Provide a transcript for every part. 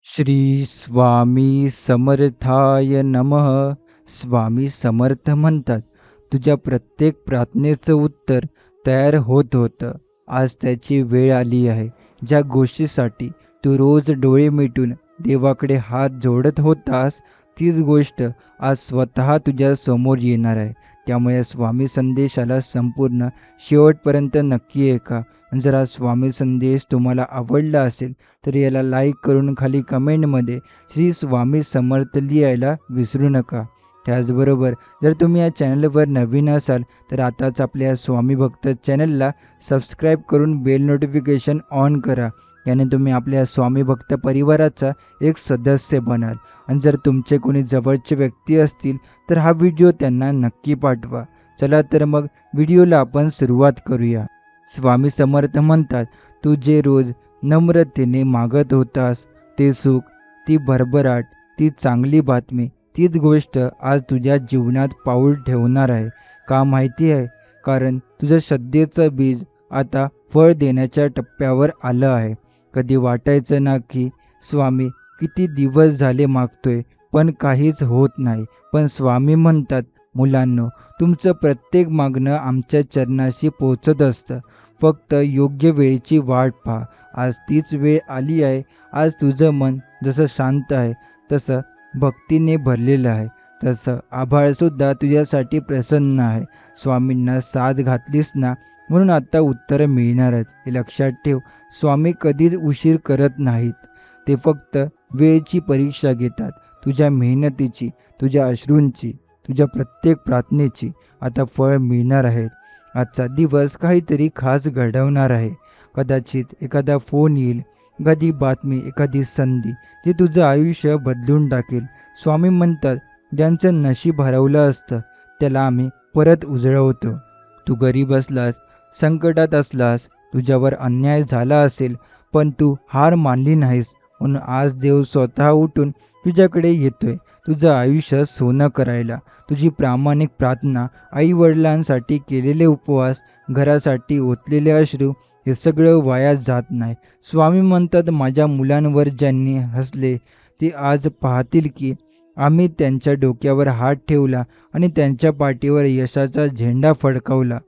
श्री स्वामी समर्थाय नमः. स्वामी समर्थ म्हणतात, तुझ्या प्रत्येक प्रार्थनेचं उत्तर तयार होत होतं. आज त्याची वेळ आली आहे. ज्या गोष्टीसाठी तू रोज डोळे मिटून देवाकडे हात जोडत होतास, तीच गोष्ट आज स्वतः तुझ्या समोर येणार आहे. त्यामुळे स्वामी संदेशाला संपूर्ण शेवटपर्यंत नक्की ऐका. आणि जर हा स्वामी संदेश तुम्हाला आवडला असेल तर याला लाईक करून खाली कमेंटमध्ये श्री स्वामी समर्थ लिहायला विसरू नका. त्याचबरोबर जर तुम्ही या चॅनलवर नवीन असाल तर आताच आपल्या स्वामी भक्त चॅनलला सबस्क्राईब करून बेल नोटिफिकेशन ऑन करा. याने तुम्ही आपल्या स्वामी भक्त परिवाराचा एक सदस्य बनाल. आणि जर तुमचे कोणी जवळचे व्यक्ती असतील तर हा व्हिडिओ त्यांना नक्की पाठवा. चला तर मग व्हिडिओला आपण सुरुवात करूया. स्वामी समर्थ म्हणतात, तू जे रोज नम्रतेने मागत होतास ते सुख, ती भरभराट, ती चांगली बातमी, तीच गोष्ट आज तुझ्या जीवनात पाऊल ठेवणार आहे. का माहिती आहे? कारण तुझं श्रद्धेचं बीज आता फळ देण्याच्या टप्प्यावर आलं आहे. कधी वाटायचं ना की स्वामी किती दिवस झाले मागतोय पण काहीच होत नाही. पण स्वामी म्हणतात, मुलांनो, तुमचं प्रत्येक मागणं आमच्या चरणाशी पोचत असतं. फक्त योग्य वेळेची वाट पहा. आज तीच वेळ आली आहे. आज तुझं मन जसं शांत आहे, तसं भक्तीने भरलेलं आहे, तसं आभाळसुद्धा तुझ्यासाठी प्रसन्न आहे. स्वामींना साथ घातलीस ना, म्हणून आता उत्तरं मिळणारच. हे लक्षात ठेव. स्वामी कधीच उशीर करत नाहीत. ते फक्त वेळेची परीक्षा घेतात. तुझ्या मेहनतीची, तुझ्या अश्रूंची, तुझ्या प्रत्येक प्रार्थनेची आता फळ मिळणार आहेत. आजचा दिवस काहीतरी खास घडवणार आहे. कदाचित एखादा फोन येईल, एखादी बातमी, एखादी संधी जी तुझं आयुष्य बदलून टाकेल. स्वामी म्हणतात, ज्यांचं नशीब हरवलं असतं त्याला आम्ही परत उजळवतो. तू गरीब असलास, संकटात असलास, तुझ्यावर अन्याय झाला असेल, पण तू हार मानली नाहीस, म्हणून आज देव स्वतः उठून तुझ्याकडे येतोय तुझं आयुष्य सोनं करायला. तुझी प्रामाणिक प्रार्थना, आईवडिलांसाठी केलेले उपवास, घरासाठी ओतलेले अश्रू, हे सगळं वाया जात नाही. स्वामी म्हणतात, माझ्या मुलांवर ज्यांनी हसले ते आज पाहतील की आम्ही त्यांच्या डोक्यावर हात ठेवला आणि त्यांच्या पाठीवर यशाचा झेंडा फडकावला.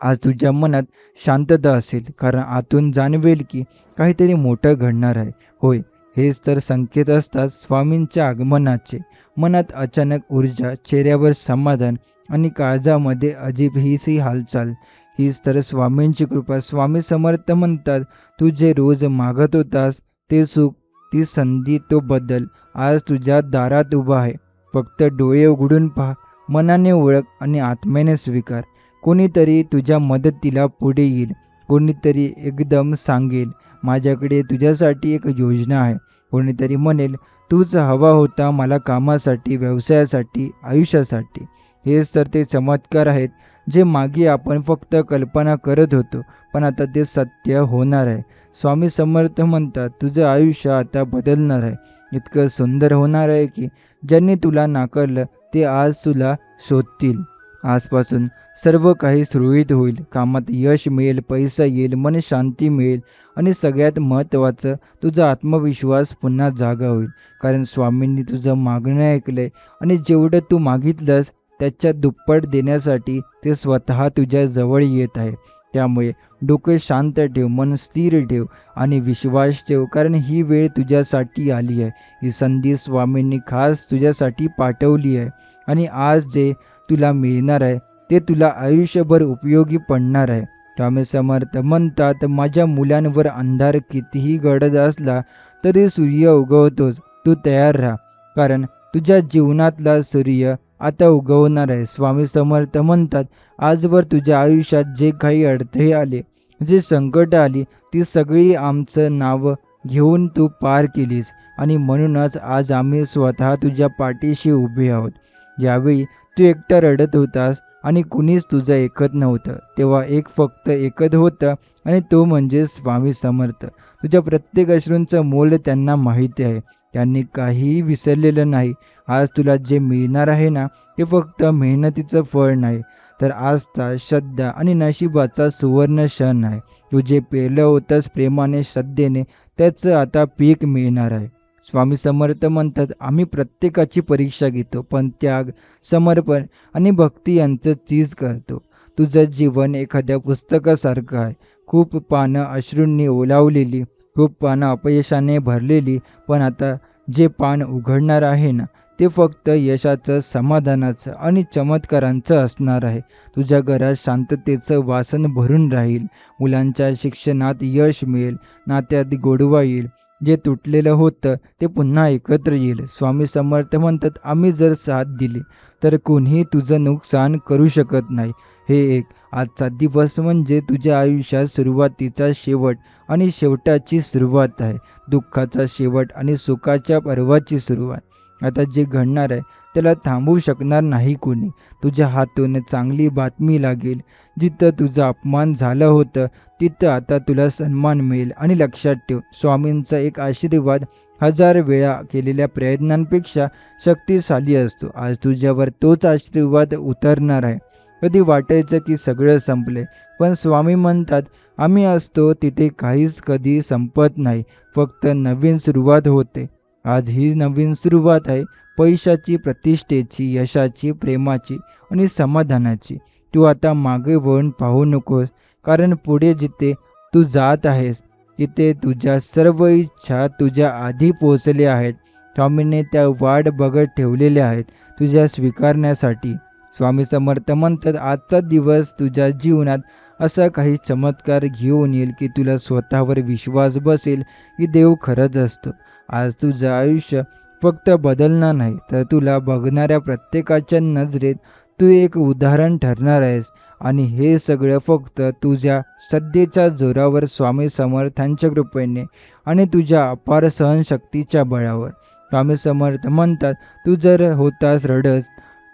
आज तुझ्या मनात शांतता असेल, कारण आतून जाणवेल की काहीतरी मोठं घडणार आहे. होय, हेच तर संकेत असतात स्वामींच्या आगमनाचे. मनात अचानक ऊर्जा, चेहऱ्यावर समाधान आणि काळजामध्ये अजीब हीच हालचाल. हीच तर स्वामींची कृपा. स्वामी समर्थ म्हणतात, तू जे रोज मागत होतास ते सुख, ती संधी, तो बदल आज तुझ्या दारात उभा आहे. फक्त डोळे उघडून पहा, मनाने ओळख आणि आत्म्याने स्वीकार. कोणीतरी तुझ्या मदतीला पुढे येईल. कोणीतरी एकदम सांगेल, माझ्याकडे तुझ्यासाठी एक योजना आहे. कोणीतरी म्हणेल, तूच हवा होता मला कामासाठी, व्यवसायासाठी, आयुष्यासाठी. हेच तर ते चमत्कार आहेत जे मागे आपण फक्त कल्पना करत होतो, पण आता ते सत्य होणार आहे. स्वामी समर्थ म्हणतात, तुझं आयुष्य आता बदलणार आहे. इतकं सुंदर होणार आहे की ज्यांनी तुला नाकारलं ते आज तुला शोधतील. आजपासून सर्व काही सुरळीत होईल. कामात यश मिळेल, पैसा येईल, मन शांती मिळेल आणि सगळ्यात महत्त्वाचं, तुझा आत्मविश्वास पुन्हा जागा होईल. कारण स्वामींनी तुझं मागणं ऐकलंय आणि जेवढं तू मागितलंस त्याच्या दुप्पट देण्यासाठी ते स्वतः तुझ्या जवळ येत आहे. त्यामुळे डोकं शांत ठेव, मन स्थिर ठेव आणि विश्वास ठेव, कारण ही वेळ तुझ्यासाठी आली आहे. ही संधी स्वामींनी खास तुझ्यासाठी पाठवली आहे आणि आज जे तुला मिळणार आहे ते तुला आयुष्यभर उपयोगी पडणार आहे. स्वामी समर्थ म्हणतात, माझ्या मुलांवर अंधार कितीही गडद असला तरी सूर्य उगवतोच. तू तयार राहा, कारण तुझ्या जीवनातला सूर्य आता उगवणार आहे. स्वामी समर्थ म्हणतात, आजवर तुझ्या आयुष्यात जे काही अडथळे आले, जे संकट आली, ती सगळी आमचं नाव घेऊन तू पार केलीस आणि म्हणूनच आज आम्ही स्वतः तुझ्या पाठीशी उभे आहोत. ज्यावेळी तू एकटा रडत होतास आणि कुणीच तुझं ऐकत नव्हतं, तेव्हा एक फक्त एकच होतं आणि तो म्हणजे स्वामी समर्थ. तुझ्या प्रत्येक अश्रूंचं मोल त्यांना माहिती आहे. त्यांनी काहीही विसरलेलं नाही. आज तुला जे मिळणार आहे ना, ते फक्त मेहनतीचं फळ नाही, तर आस्था, श्रद्धा आणि नशिबाचा सुवर्ण क्षण आहे. तू जे पेरलं होतंस प्रेमाने, श्रद्धेने, त्याचं आता पीक मिळणार आहे. स्वामी समर्थ म्हणतात, आम्ही प्रत्येकाची परीक्षा घेतो, पण त्याग, समर्पण आणि भक्ती यांचं चीज करतो. तुझं जीवन एखाद्या पुस्तकासारखं आहे. खूप पानं अश्रूंनी ओलावलेली, खूप पानं अपयशाने भरलेली, पण आता जे पान उघडणार आहे ना, ते फक्त यशाचं, समाधानाचं आणि चमत्कारांचं असणार आहे. तुझ्या घरात शांततेचं वासन भरून राहील, मुलांच्या शिक्षणात यश मिळेल, नात्यात गोडवा येईल, जे तुटलेलं होतं ते पुन्हा एकत्र येईल. स्वामी समर्थ म्हणतात, आम्ही जर साथ दिली तर कोणीही तुझं नुकसान करू शकत नाही. हे एक आजचा दिवस म्हणजे तुझ्या आयुष्यात सुरुवातीचा शेवट आणि शेवटाची सुरुवात आहे. दुःखाचा शेवट आणि सुखाच्या पर्वाची सुरुवात. आता जे घडणार आहे त्याला थांबवू शकणार नाही कोणी. तुझ्या हातून चांगली बातमी लागेल. जिथं तुझा अपमान झालं होतं तिथं आता तुला सन्मान मिळेल. आणि लक्षात ठेव, स्वामींचा एक आशीर्वाद 1000 वेळा केलेल्या प्रयत्नांपेक्षा शक्तिशाली असतो. आज तुझ्यावर तोच आशीर्वाद उतरणार आहे. कधी वाटायचं की सगळं संपले, पण स्वामी म्हणतात, आम्ही असतो तिथे काहीच कधी संपत नाही, फक्त नवीन सुरुवात होते. आज ही नवीन सुरुवात आहे, पैशाची, प्रतिष्ठेची, यशाची, प्रेमाची आणि समाधानाची. तू आता मागे वळून पाहू नकोस, कारण पुढे जिथे तू जात आहेस तिथे तुझ्या सर्व इच्छा तुझ्या आधी पोहोचल्या आहेत. स्वामीने त्या वाट बघत ठेवलेल्या आहेत तुझ्या स्वीकारण्यासाठी. स्वामी समर्थ म्हणतात, आजचा दिवस तुझ्या जीवनात असा काही चमत्कार घेऊन येईल की तुला स्वतःवर विश्वास बसेल की देव खरंच असतो. आज तुझं आयुष्य फक्त बदलणार नाही, तर तुला बघणाऱ्या प्रत्येकाच्या नजरेत तू एक उदाहरण ठरणार आहेस. आणि हे सगळं फक्त तुझ्या श्रद्धेच्या जोरावर, स्वामी समर्थांच्या कृपेने आणि तुझ्या अपार सहनशक्तीच्या बळावर. स्वामी समर्थ म्हणतात, तू जर होतास रडत,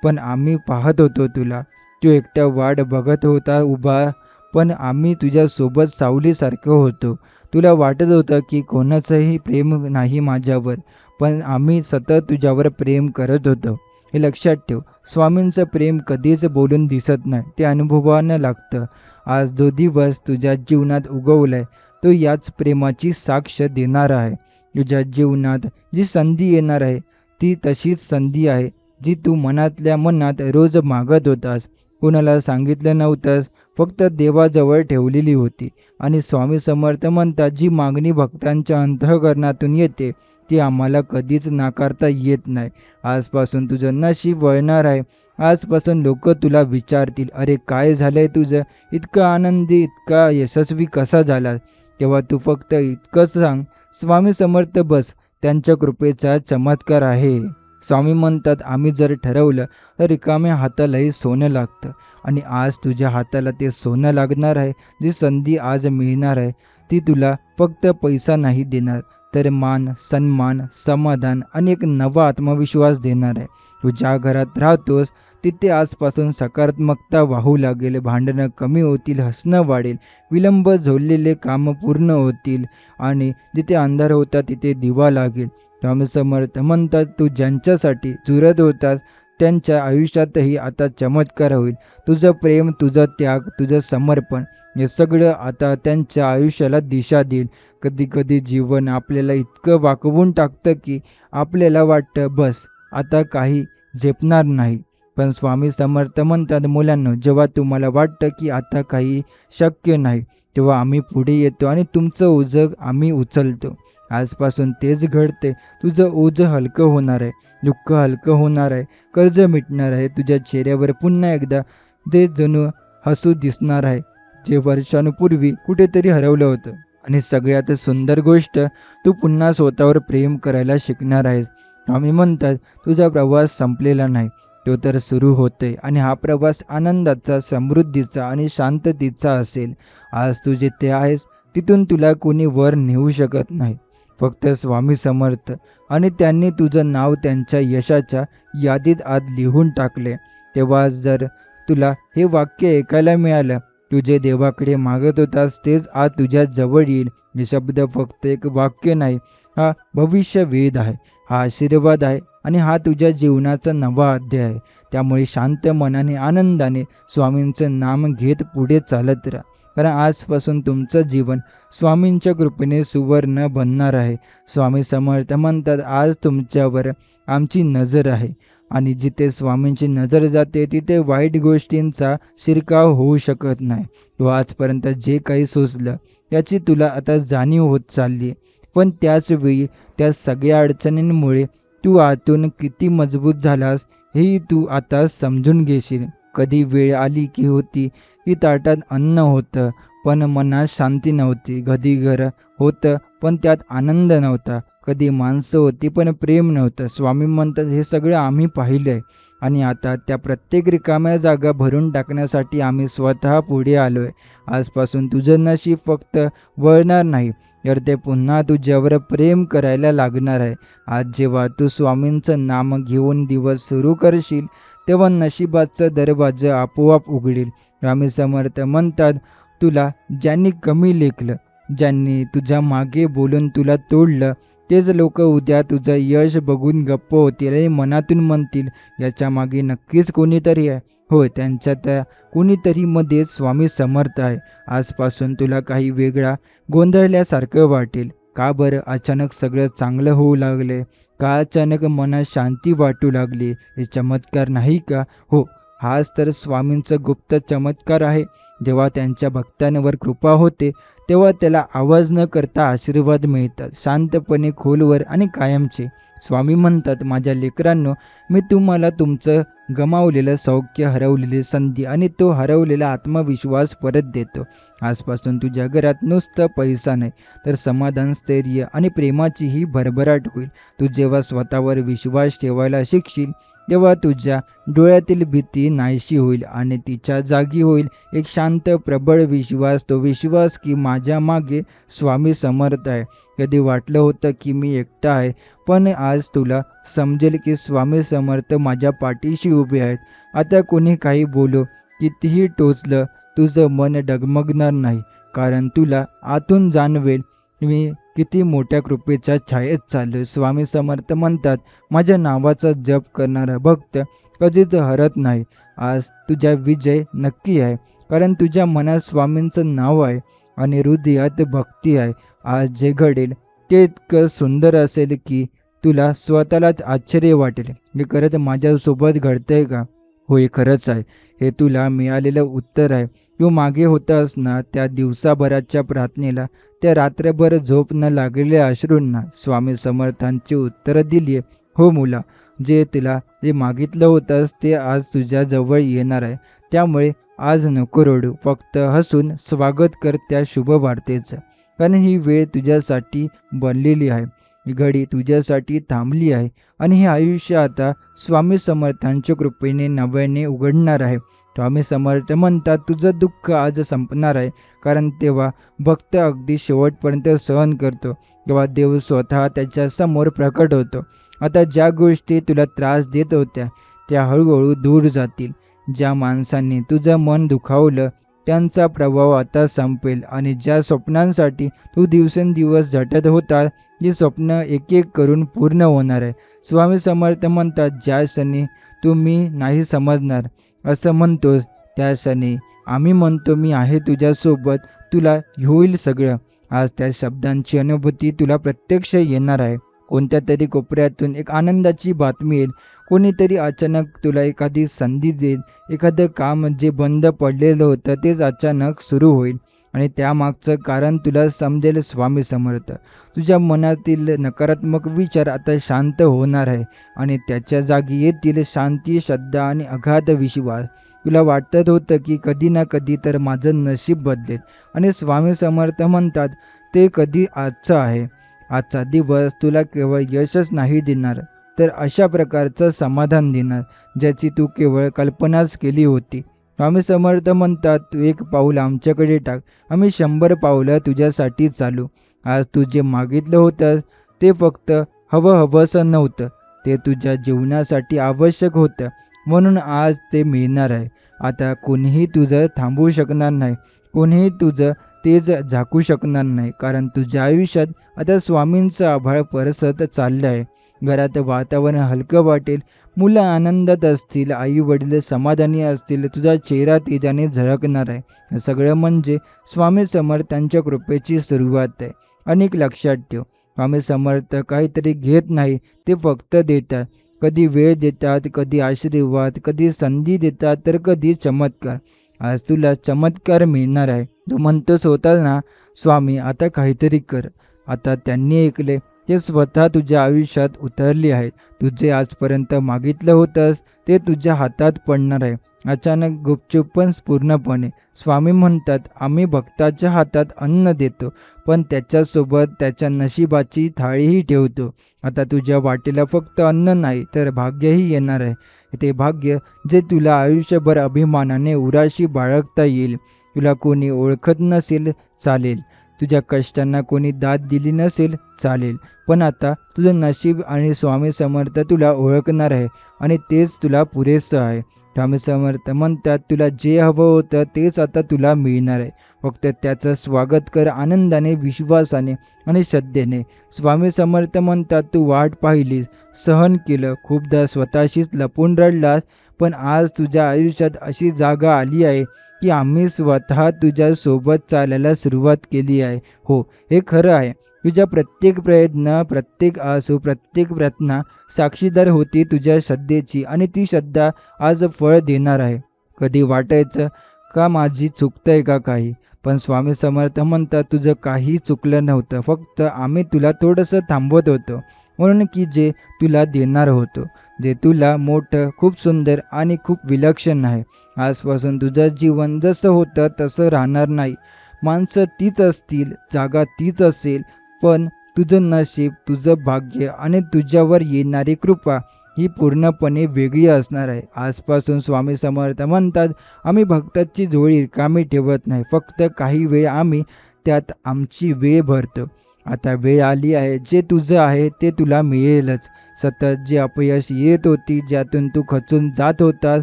पण आम्ही पाहत होतो तुला. तू एकटा वाट बघत होता उभा, पण आम्ही तुझ्यासोबत सावलीसारखं होतो. तुला वाटत होतं की कोणाचंही प्रेम नाही माझ्यावर, पण आम्ही सतत तुझ्यावर प्रेम करत होतो. हे लक्षात ठेव, स्वामींचं प्रेम कधीच बोलून दिसत नाही, ते अनुभवानं लागतं. आज जो दिवस तुझ्या जीवनात उगवलाय तो याच प्रेमाची साक्ष देणार आहे. तुझ्या जीवनात जी संधी येणार आहे ती तशीच संधी आहे जी तू मनातल्या मनात रोज मागत होतास, कोणाला सांगितलं नव्हतंस, फक्त देवाजवळ ठेवलेली होती. आणि स्वामी समर्थ म्हणतात, जी मागणी भक्तांच्या अंतःकरणातून येते ती आम्हाला कधीच नाकारता येत नाही. आजपासून तुझं नशीब वळणार आहे. आजपासून लोक तुला विचारतील, अरे काय झालंय तुझं, इतका आनंदी, इतका यशस्वी कसा झाला? तेव्हा तू फक्त इतकंच सांग, स्वामी समर्थ बस, त्यांच्या कृपेचा चमत्कार आहे. स्वामी म्हणतात, आम्ही जर ठरवलं तर रिकाम्या हातालाही सोनं लागतं. आणि आज तुझ्या हाताला ते सोनं लागणार आहे. जी संधी आज मिळणार आहे ती तुला फक्त पैसा नाही देणार, तर मान, सन्मान, समाधान आणि एक नवा आत्मविश्वास देणार आहे. तू ज्या घरात राहतोस तिथे आजपासून सकारात्मकता वाहू लागेल. भांडणं कमी होतील, हसणं वाढेल, विलंब झोललेले कामं पूर्ण होतील आणि जिथे अंधार होता तिथे दिवा लागेल. स्वामी समर्थ म्हणतात, तू ज्यांच्यासाठी झुरत होतास त्यांच्या आयुष्यातही आता चमत्कार होईल. तुझं प्रेम, तुझं त्याग, तुझं समर्पण हे सगळं आता त्यांच्या आयुष्याला दिशा देईल. कधी कधी जीवन आपल्याला इतकं वाकवून टाकतं की आपल्याला वाटतं बस आता काही झेपणार नाही. पण स्वामी समर्थ म्हणतात, मुलांनो, जेव्हा तुम्हाला वाटतं की आता काही शक्य नाही, तेव्हा आम्ही पुढे येतो आणि तुमचं ओझं आम्ही उचलतो. आजपासून तेच घडते. तुझं ओझं हलकं होणार आहे, दुःख हलकं होणार आहे, कर्ज मिटणार आहे. तुझ्या चेहऱ्यावर पुन्हा एकदा ते जणू हसू दिसणार आहे, जे वर्षांपूर्वी कुठेतरी हरवलं होतं. आणि सगळ्यात सुंदर गोष्ट, तू पुन्हा स्वतःवर प्रेम करायला शिकणार आहेस. आम्ही म्हणतात, तुझा प्रवास संपलेला नाही, तो तर सुरू होतोय. आणि हा प्रवास आनंदाचा, समृद्धीचा आणि शांततेचा असेल. आज तू जिथे आहेस तिथून तुला कोणी वर नेऊ शकत नाही, फक्त स्वामी समर्थ. आणि त्यांनी तुझं नाव त्यांच्या यशाच्या यादीत आज लिहून टाकले. तेव्हा जर तुला हे वाक्य ऐकायला मिळालं, तू जे देवाकडे मागत होतास तेच आज तुझ्या जवळ येईल. हे शब्द फक्त एक वाक्य नाही, हा भविष्य वेध आहे, हा आशीर्वाद आहे आणि हा तुझ्या जीवनाचा नवा अध्याय आहे. त्यामुळे शांत मनाने, आनंदाने स्वामींचं नाम घेत पुढे चालत राहा. कारण आजपासून तुमचं जीवन स्वामींच्या कृपेने सुवर्ण बनणार आहे. स्वामी समर्थ म्हणतात, आज तुमच्यावर आमची नजर आहे आणि जिथे स्वामींची नजर जाते तिथे वाईट गोष्टींचा शिरकाव होऊ शकत नाही. तू आजपर्यंत जे काही सोसलं त्याची तुला आता जाणीव होत चालली आहे. पण त्याच वेळी त्या सगळ्या अडचणींमुळे तू आतून किती मजबूत झालास हेही तू आता समजून घेशील. कधी वेळ आली की होती की ताटात अन्न होतं पण मनात शांती नव्हती. कधी घर होतं पण त्यात आनंद नव्हता. कधी माणसं होती पण प्रेम नव्हतं. स्वामी म्हणतात, हे सगळं आम्ही पाहिलंय आणि आता त्या प्रत्येक रिकाम्या जागा भरून टाकण्यासाठी आम्ही स्वतः पुढे आलोय. आजपासून तुझं नशीब फक्त वळणार नाही तर ते पुन्हा तुझ्यावर प्रेम करायला लागणार आहे. आज जेव्हा तू स्वामींचं नाम घेऊन दिवस सुरू करशील तेव्हा नशिबाचा दरवाजा आपोआप उघडेल. स्वामी समर्थ म्हणतात, तुला ज्यांनी कमी लेखलं, ज्यांनी तुझ्या मागे बोलून तुला तोडलं, तेच लोक उद्या तुझं यश बघून गप्प होतील आणि मनातून म्हणतील, याच्या मागे नक्कीच कोणीतरी आहे. होय, त्यांच्या त्या कोणीतरीमध्ये स्वामी समर्थ आहे. आजपासून तुला काही वेगळा गोंधळल्यासारखं वाटेल. का बरं अचानक सगळं चांगलं होऊ लागले? का अचानक मनात शांती वाटू लागली? हे चमत्कार नाही का? हो, हाच तर स्वामींचा गुप्त चमत्कार आहे. जेव्हा त्यांच्या भक्तांवर कृपा होते तेव्हा त्याला आवाज न करता आशीर्वाद मिळतात, शांतपणे, खोलवर आणि कायमचे. स्वामी म्हणतात, माझ्या लेकरांनो, मी तुम्हाला तुमचं गमावलेलं सौख्य, हरवलेली संधी आणि तो हरवलेला आत्मविश्वास परत देतो. आजपासून तुझ्या घरात नुसतं पैसा नाही तर समाधान, स्थैर्य आणि प्रेमाचीही भरभराट होईल. तू जेव्हा स्वतःवर विश्वास ठेवायला शिकशील तेव्हा तुझ्या डोळ्यातील भीती नाहीशी होईल आणि तिच्या जागी होईल एक शांत, प्रबळ विश्वास. तो विश्वास की माझ्या मागे स्वामी समर्थ आहे. कधी वाटलं होतं की मी एकटा आहे, पण आज तुला समजेल की स्वामी समर्थ माझ्या पाठीशी उभे आहेत. आता कोणी काही बोलो, कितीही टोचलं, तुझं मन डगमगणार नाही, कारण तुला आतून जाणवेल मी किती मोठ्या कृपेच्या छायेत चाललोय. स्वामी समर्थ म्हणतात, माझ्या नावाचा जप करणारा भक्त कधीच हरत नाही. आज तुझा विजय नक्की आहे, कारण तुझ्या मनात स्वामींचं नाव आहे आणि हृदयात भक्ती आहे. आज जे घडेल ते इतकं सुंदर असेल की तुला स्वतःलाच आश्चर्य वाटेल, हे खरंच माझ्यासोबत घडतंय का? होय, खरंच आहे. हे तुला मिळालेलं उत्तर आहे. तू मागे होतास ना, त्या दिवसाभराच्या प्रार्थनेला, त्या रात्रभर झोप न लागलेल्या अश्रूंना स्वामी समर्थांची उत्तरं दिली. हो मुला, जे तुला जे मागितलं होतंस ते आज तुझ्या जवळ येणार आहे. त्यामुळे आज नको रडू, फक्त हसून स्वागत कर त्या शुभ वार्तेचं. कारण ही वेळ तुझ्यासाठी बनलेली आहे, ही घडी तुझ्यासाठी थांबली आहे आणि हे आयुष्य आता स्वामी समर्थांच्या कृपेने नव्याने उघडणार आहे. स्वामी समर्थ म्हणतात, तुझं दुःख आज संपणार आहे, कारण तेव्हा भक्त अगदी शेवटपर्यंत सहन करतो, तेव्हा देव स्वतः त्याच्या समोर प्रकट होतो. आता ज्या गोष्टी तुला त्रास देत होत्या त्या हळूहळू दूर जातील. ज्या माणसांनी तुझं मन दुखावलं त्यांचा प्रभाव आता संपेल आणि ज्या स्वप्नांसाठी तू दिवसेंदिवस झटत होता ही स्वप्न एक एक करून पूर्ण होणार आहे. स्वामी समर्थ म्हणतात, ज्या क्षणी तू मी नाही समजणार असं म्हणतोस त्या क्षणी आम्ही म्हणतो, मी आहे तुझ्यासोबत, तुला होईल सगळं. आज त्या शब्दांची अनुभूती तुला प्रत्यक्ष येणार आहे. कोणत्या तरी कोपऱ्यातून एक आनंदाची बातमी येईल. कोणीतरी अचानक तुला एखादी संधी देईल. एखादं काम जे बंद पडलेलं होतं तेच अचानक सुरू होईल आणि त्यामागचं कारण तुला समजेल. स्वामी समर्थ तुझ्या मनातील नकारात्मक विचार आता शांत होणार आहे आणि त्याच्या जागी येतील शांती, श्रद्धा आणि अगाध विश्वास. तुला वाटत होतं की कधी ना कधी तर माझं नशीब बदलेल आणि स्वामी समर्थ म्हणतात, ते कधी आजचं आहे. आजचा दिवस तुला केवळ यशच नाही देणार तर अशा प्रकारचं समाधान देणार ज्याची तू केवळ कल्पनाच केली होती. स्वामी समर्थ म्हणतात, तू एक पाऊल आमच्याकडे टाक, आम्ही 100 पावलं तुझ्यासाठी चालू. आज तू जे मागितलं होतं ते फक्त हवंसं नव्हतं, ते तुझ्या जीवनासाठी आवश्यक होतं, म्हणून आज ते मिळणार आहे. आता कोणीही तुझं थांबवू शकणार नाही, कोणीही तुझं तेज झाकू शकणार नाही, कारण तुझ्या आयुष्यात आता स्वामींचं आभाळ परसत चाललं आहे. घरात वातावरण हलकं वाटेल, मुलं आनंदात असतील, आई वडील समाधानी असतील, तुझा चेहरा तेजाने झळकणार आहे. हे सगळं म्हणजे स्वामी समर्थांच्या कृपेची सुरुवात आहे. अनेक लक्षात ठेव, स्वामी समर्थ काहीतरी घेत नाही, ते फक्त देतात. कधी वेळ देतात, कधी आशीर्वाद, कधी संधी देतात, तर कधी चमत्कार. आज तुला चमत्कार मिळणार आहे. तू म्हणतोस होता ना, स्वामी आता काहीतरी कर. आता त्यांनी ऐकले, ते स्वतः तुझ्या आयुष्यात उतरले आहेत. तुझे आजपर्यंत मागितलं होतंस ते तुझ्या हातात पडणार आहे. अचानक, गुपचूप, पण पूर्णपणे. स्वामी म्हणतात, आम्ही भक्ताच्या हातात अन्न देतो, पण त्याच्यासोबत त्याच्या नशिबाची थाळीही ठेवतो. आता तुझ्या वाटेला फक्त अन्न नाही, तर भाग्यही येणार आहे. ते भाग्य जे तुला आयुष्यभर अभिमानाने उराशी बाळगता येईल. तुला कोणी ओळखत नसेल चालेल, तुझ्या कष्टांना कोणी दाद दिली नसेल चालेल, पण आता तुझं नशीब आणि स्वामी समर्थ तुला ओळखणार आहे, आणि तेच तुला पुरेसं आहे. स्वामी समर्थ म्हणतात, तुला जे हवं होतं तेच आता तुला मिळणार आहे. फक्त त्याचं स्वागत कर आनंदाने, विश्वासाने आणि श्रद्धेने. स्वामी समर्थ म्हणतात, तू वाट पाहिलीस, सहन केलं, खूपदा स्वतःशीच लपून रडलास, पण आज तुझ्या आयुष्यात अशी जागा आली आहे की आम्ही स्वतः तुझ्या सोबत चालायला सुरुवात केली आहे. हो, हे खरं आहे. तुझ्या प्रत्येक प्रयत्न, प्रत्येक आसू, प्रत्येक प्रार्थना साक्षीदार होती तुझ्या श्रद्धेची, आणि ती श्रद्धा आज फळ देणार आहे. कधी वाटायचं का माझी चुकतंय का काही, पण स्वामी समर्थ म्हणतात, तुझं काही चुकलं नव्हतं. फक्त आम्ही तुला थोडंसं थांबवत होतो, म्हणून की जे तुला देणार होतो, जे तुला मोठं, खूप सुंदर आणि खूप विलक्षण आहे. आजपासून तुझं जीवन जसं होतं तसं राहणार नाही. माणसं तीच असतील, जागा तीच असेल, पण तुझं नशीब, तुझं भाग्य आणि तुझ्यावर येणारी कृपा ही पूर्णपणे वेगळी असणार आहे. आजपासून स्वामी समर्थ म्हणतात, आम्ही भक्ताची झोळी रिकामी ठेवत नाही, फक्त काही वेळ आम्ही त्यात आमची वेळ भरतो. आता वेळ आली आहे, जे तुझं आहे ते तुला मिळेलच. सतत जे अपयश येत होती, ज्यातून तू खचून जात होतास,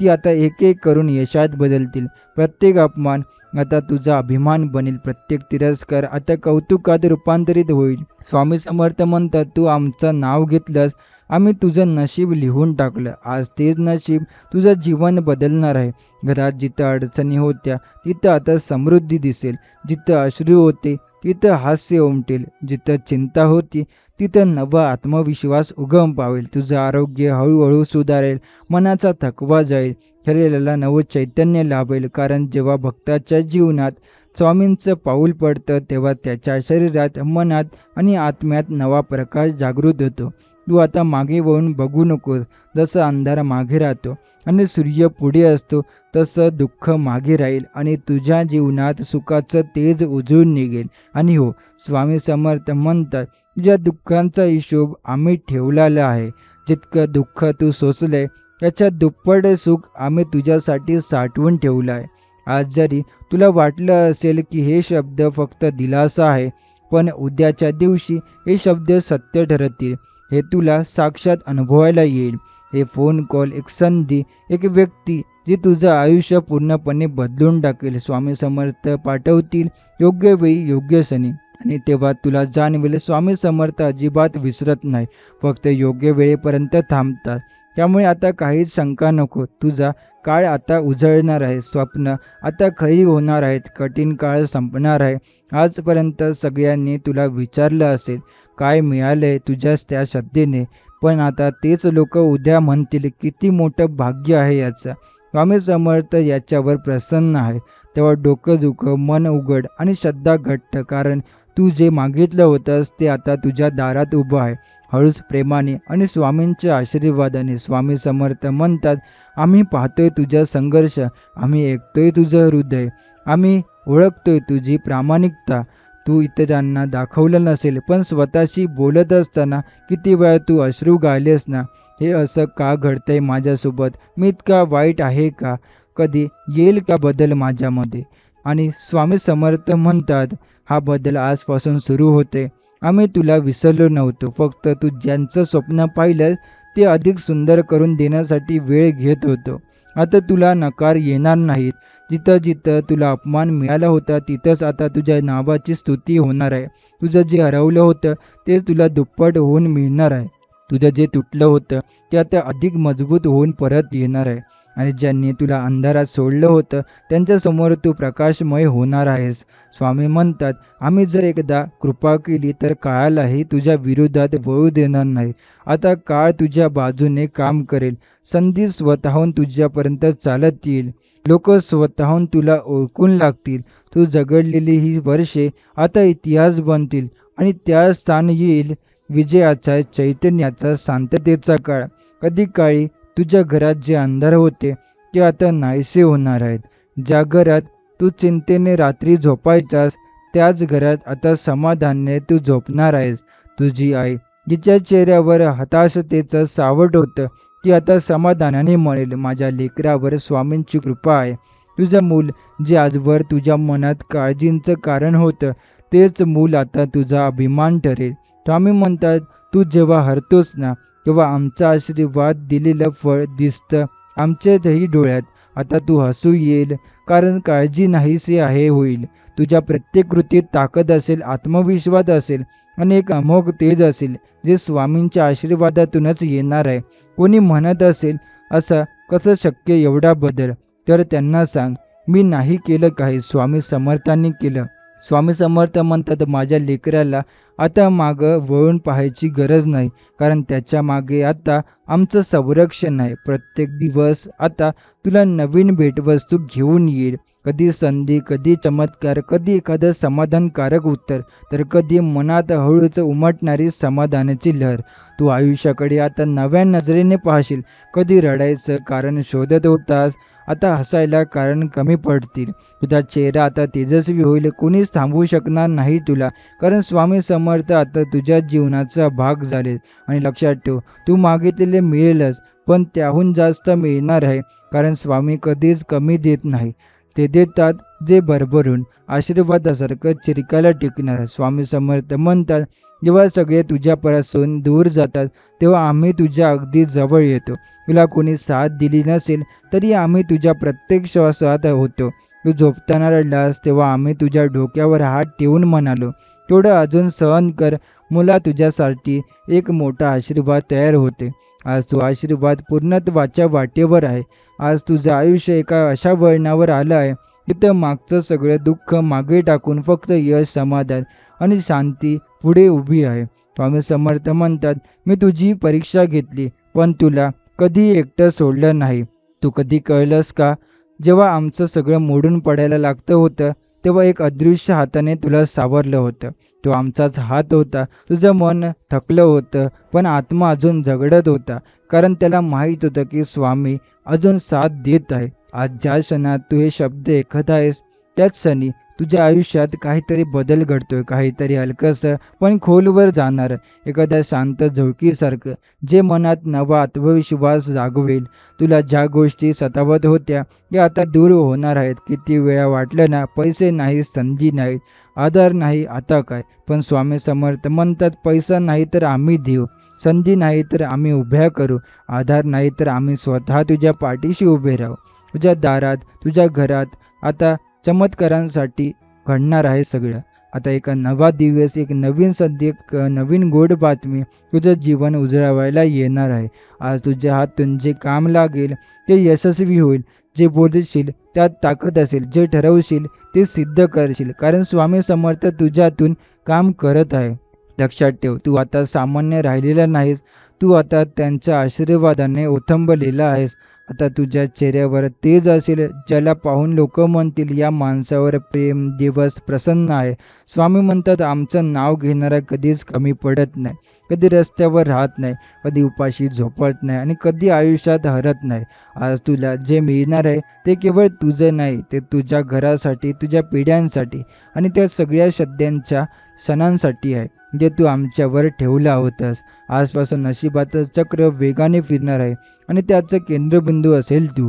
ती आता एक एक करून यशात बदलतील. प्रत्येक अपमान आता तुझा अभिमान बनेल, प्रत्येक तिरस्कार आता कौतुकात रूपांतरित होईल. स्वामी समर्थ म्हणतात, तू आमचं नाव घेतलंस, आम्ही तुझं नशीब लिहून टाकलं. आज तेच नशीब तुझं जीवन बदलणार आहे. घरात जिथं अडचणी होत्या तिथं आता समृद्धी दिसेल, जिथं अश्रू होते तिथं हास्य उमटेल, जिथं चिंता होती तिथं नवा आत्मविश्वास उगम पावेल. तुझं आरोग्य हळूहळू सुधारेल, मनाचा थकवा जाईल, शरीराला नवं चैतन्य लाभेल. कारण जेव्हा भक्ताच्या जीवनात स्वामींचं पाऊल पडतं, तेव्हा त्याच्या शरीरात, मनात आणि आत्म्यात नवा प्रकाश जागृत होतो. तू आता मागे वळून बघू नकोस. जसं अंधार मागे राहतो आणि सूर्य पुढे असतो, तसं दुःख मागे राहील आणि तुझ्या जीवनात सुखाचं तेज उजळून निघेल. आणि हो, स्वामी समर्थ म्हणतात, तुझ्या दुःखांचा हिशोब आम्ही ठेवलेला आहे. जितकं दुःख तू सोसलंय त्याच्या दुप्पट सुख आम्ही तुझ्यासाठी साठवून ठेवलं आहे. आज जरी तुला वाटलं असेल की हे शब्द फक्त दिलासा आहे, पण उद्याच्या दिवशी हे शब्द सत्य ठरतील. हे तुला साक्षात अनुभवायला येईल. हे फोन कॉल एक संधी, एक व्यक्ती जी तुझं आयुष्य पूर्णपणे बदलून टाकेल. स्वामी समर्थ पाठवतील योग्य वेळी, योग्य क्षणी, आणि तेव्हा तुला जाणवेल, स्वामी समर्थ अजिबात विसरत नाही, फक्त योग्य वेळेपर्यंत थांबतात. त्यामुळे आता काहीच शंका नको. तुझा काळ आता उजळणार आहे, स्वप्न आता खरी होणार आहेत, कठीण काळ संपणार आहे. आजपर्यंत सगळ्यांनी तुला विचारलं असेल काय मिळालंय तुझ्याच त्या श्रद्धेने, पण आता तेच लोक उद्या म्हणतील किती मोठं भाग्य आहे याचं. स्वामी समर्थ याच्यावर प्रसन्न आहे. तेव्हा डोकं दुखं, मन उघड आणि श्रद्धा घट्ट, कारण तू जे मागितलं होतंस ते आता तुझ्या दारात उभं आहे, हळूच, प्रेमाने आणि स्वामींच्या आशीर्वादाने. स्वामी समर्थ म्हणतात, आम्ही पाहतोय तुझा संघर्ष, आम्ही ऐकतोय तुझं हृदय, आम्ही ओळखतोय तुझी प्रामाणिकता. तू इतरांना दाखवलं नसेल, पण स्वतःशी बोलत असताना किती वेळा तू अश्रू गाळलेस ना, हे असं का घडतंय माझ्यासोबत, मी इतका वाईट आहे का, कधी येईल का बदल माझ्यामध्ये. आणि स्वामी समर्थ म्हणतात, हा बदल आजपासून सुरू होते. आम्ही तुला विसरलो नव्हतो, फक्त तू ज्यांचं स्वप्न पाहिलं ते अधिक सुंदर करून देण्यासाठी वेळ घेत होतो. आता तुला नकार येणार नाहीत. जिथं जिथं तुला अपमान मिळाला होता तिथंच आता तुझ्या नावाची स्तुती होणार आहे. तुझं जे हरवलं होतं ते तुला दुप्पट होऊन मिळणार आहे. तुझं जे तुटलं होतं ते आता अधिक मजबूत होऊन परत येणार आहे आणि ज्यांनी तुला अंधारात सोडलं होतं त्यांच्यासमोर तू प्रकाशमय होणार आहेस. स्वामी म्हणतात, आम्ही जर एकदा कृपा केली तर काळालाही तुझ्या विरोधात वळू देणार नाही. आता काळ तुझ्या बाजूने काम करेल. संधी स्वतःहून तुझ्यापर्यंत चालत येईल. लोक स्वतःहून तुला ओळखून लागतील. तू झगडलेली ही वर्षे आता इतिहास बनतील आणि त्या स्थान येईल विजयाचा, चैतन्याचा, शांततेचा काळ. कधी काळी तुझ्या घरात जे अंधार होते ते आता नाहीसे होणार आहेत. ज्या घरात तू चिंतेने रात्री झोपायचास त्याच घरात आता समाधानाने तू झोपणार आहेस. तुझी आई जिच्या चेहऱ्यावर हताशतेचं सावट होतं ती आता समाधानाने म्हणेल, माझ्या लेकरावर स्वामींची कृपा आहे. तुझं मूल जे आजवर तुझ्या मनात काळजींचं कारण होतं तेच मूल आता तुझा अभिमान ठरेल. स्वामी म्हणतात, तू जेव्हा हरतोस ना तेव्हा आमचा आशीर्वाद दिलेलं फळ दिसतं आमच्याही डोळ्यात. आता तू हसू येईल कारण काळजी नाहीशी आहे होईल. तुझ्या प्रत्येक कृतीत ताकद असेल, आत्मविश्वास असेल आणि एक अमोघ तेज असेल जे स्वामींच्या आशीर्वादातूनच येणार आहे. कोणी म्हणत असेल असं कसं शक्य एवढा बदल, तर त्यांना सांग, मी नाही केलं काही, स्वामी समर्थांनी केलं. स्वामी समर्थ म्हणतात, माझ्या लेकराला आता मागं वळून पाहायची गरज नाही कारण त्याच्या मागे आता आमचं संरक्षण आहे. प्रत्येक दिवस आता तुला नवीन भेटवस्तू घेऊन येईल. कधी संधी, कधी चमत्कार, कधी एखादं समाधानकारक उत्तर, तर कधी मनात हळूच उमटणारी समाधानाची लहर. तू आयुष्याकडे आता नव्या नजरेने पाहशील. कधी रडायचं कारण शोधत होतास, आता हसायला कारण कमी पडतील. तुझा चेहरा आता तेजस्वी होईल. कोणीच थांबवू शकणार नाही तुला कारण स्वामी समर्थ आता तुझ्या जीवनाचा भाग झाले. आणि लक्षात ठेव, तू मागितलेले मिळेलच, पण त्याहून जास्त मिळणार आहे कारण स्वामी कधीच कमी देत नाही. ते देतात जे भरभरून आशीर्वादासारखं चिरकाला टिकणार. स्वामी समर्थ म्हणतात, जेव्हा सगळे तुझ्यापासून दूर जातात तेव्हा आम्ही तुझ्या अगदी जवळ येतो. तुला कोणी साथ दिली नसेल तरी आम्ही तुझ्या प्रत्येक श्वासात होतो. तू झोपताना रडलास तेव्हा आम्ही तुझ्या डोक्यावर हात ठेवून म्हणालो, थोडं अजून सहन कर मुला, तुझ्यासाठी एक मोठा आशीर्वाद तयार होते. आज तो आशीर्वाद पूर्णत्वाच्या वाटेवर आहे. आज तुझं आयुष्य एका अशा वळणावर आलं आहे तिथं मागचं सगळं दुःख मागे टाकून फक्त यश, समाधान आणि शांती पुढे उभी आहे. स्वामी समर्थ म्हणतात, मी तुझी परीक्षा घेतली पण तुला कधी एकटं सोडलं नाही. तू कधी कळलंस का, जेव्हा आमचं सगळं मोडून पडायला लागतं होतं तेव्हा एक अदृश्य हाताने तुला सावरलं होतं. तो आमचाच हात होता. तुझं मन थकलं होतं पण आत्मा अजून झगडत होता कारण त्याला माहीत होतं की स्वामी अजून साथ देत आहे. आज ज्या क्षणात तू हे शब्द ऐकत आहेस त्याच क्षणी तुझ्या आयुष्यात काहीतरी बदल घडतोय. काहीतरी हलकंसं पण खोलवर जाणार, एखाद्या शांत झुळकीसारखं जे मनात नवा आत्मविश्वास जागवेल. तुला ज्या गोष्टी सतावत होत्या त्या आता दूर होणार आहेत. किती वेळा वाटलं ना, पैसे नाही, संधी नाही, आधार नाही, आता काय. पण स्वामी समर्थ म्हणतात, पैसा नाही तर आम्ही देऊ, संधी नाही तर आम्ही उभ्या करू, आधार नाही तर आम्ही स्वतः तुझ्या पाठीशी उभे राहू. तुझ्या दारात, तुझ्या घरात आता चमत्कारांसाठी घडणार आहे सगळं. आता एका नवा दिवस, एक नवीन संधी, एक नवीन गोड बातमी तुझं जीवन उजळवायला येणार आहे. आज तुझ्या हातून जे काम लागेल ते यशस्वी होईल. जे बोलशील त्यात ताकद असेल, जे ठरवशील ते सिद्ध करशील कारण स्वामी समर्थ तुझ्यातून काम करत आहे. लक्षात ठेव, तू आता सामान्य राहिलेला नाहीस, तू आता त्यांच्या आशीर्वादाने ओथंबलेला आहेस. आता तुझ्या चेहऱ्यावर तेज असेल ज्याला पाहून लोक म्हणतील, या माणसावर प्रेम दिवस प्रसन्न आहे. स्वामी म्हणतात, आमचं नाव घेणारा कधीच कमी पडत नाही, कधी रस्त्यावर राहत नाही, कधी उपाशी झोपत नाही आणि कधी आयुष्यात हरत नाही. आज तुला जे मिळणार आहे ते केवळ तुझं नाही, ते तुझ्या घरासाठी, तुझ्या पिढ्यांसाठी आणि त्या सगळ्या सध्यांच्या सणांसाठी आहे जे तू आमच्यावर ठेवला होतास. आजपासून नशिबाचं चक्र वेगाने फिरणार आहे आणि त्याचं केंद्रबिंदू असेल तू.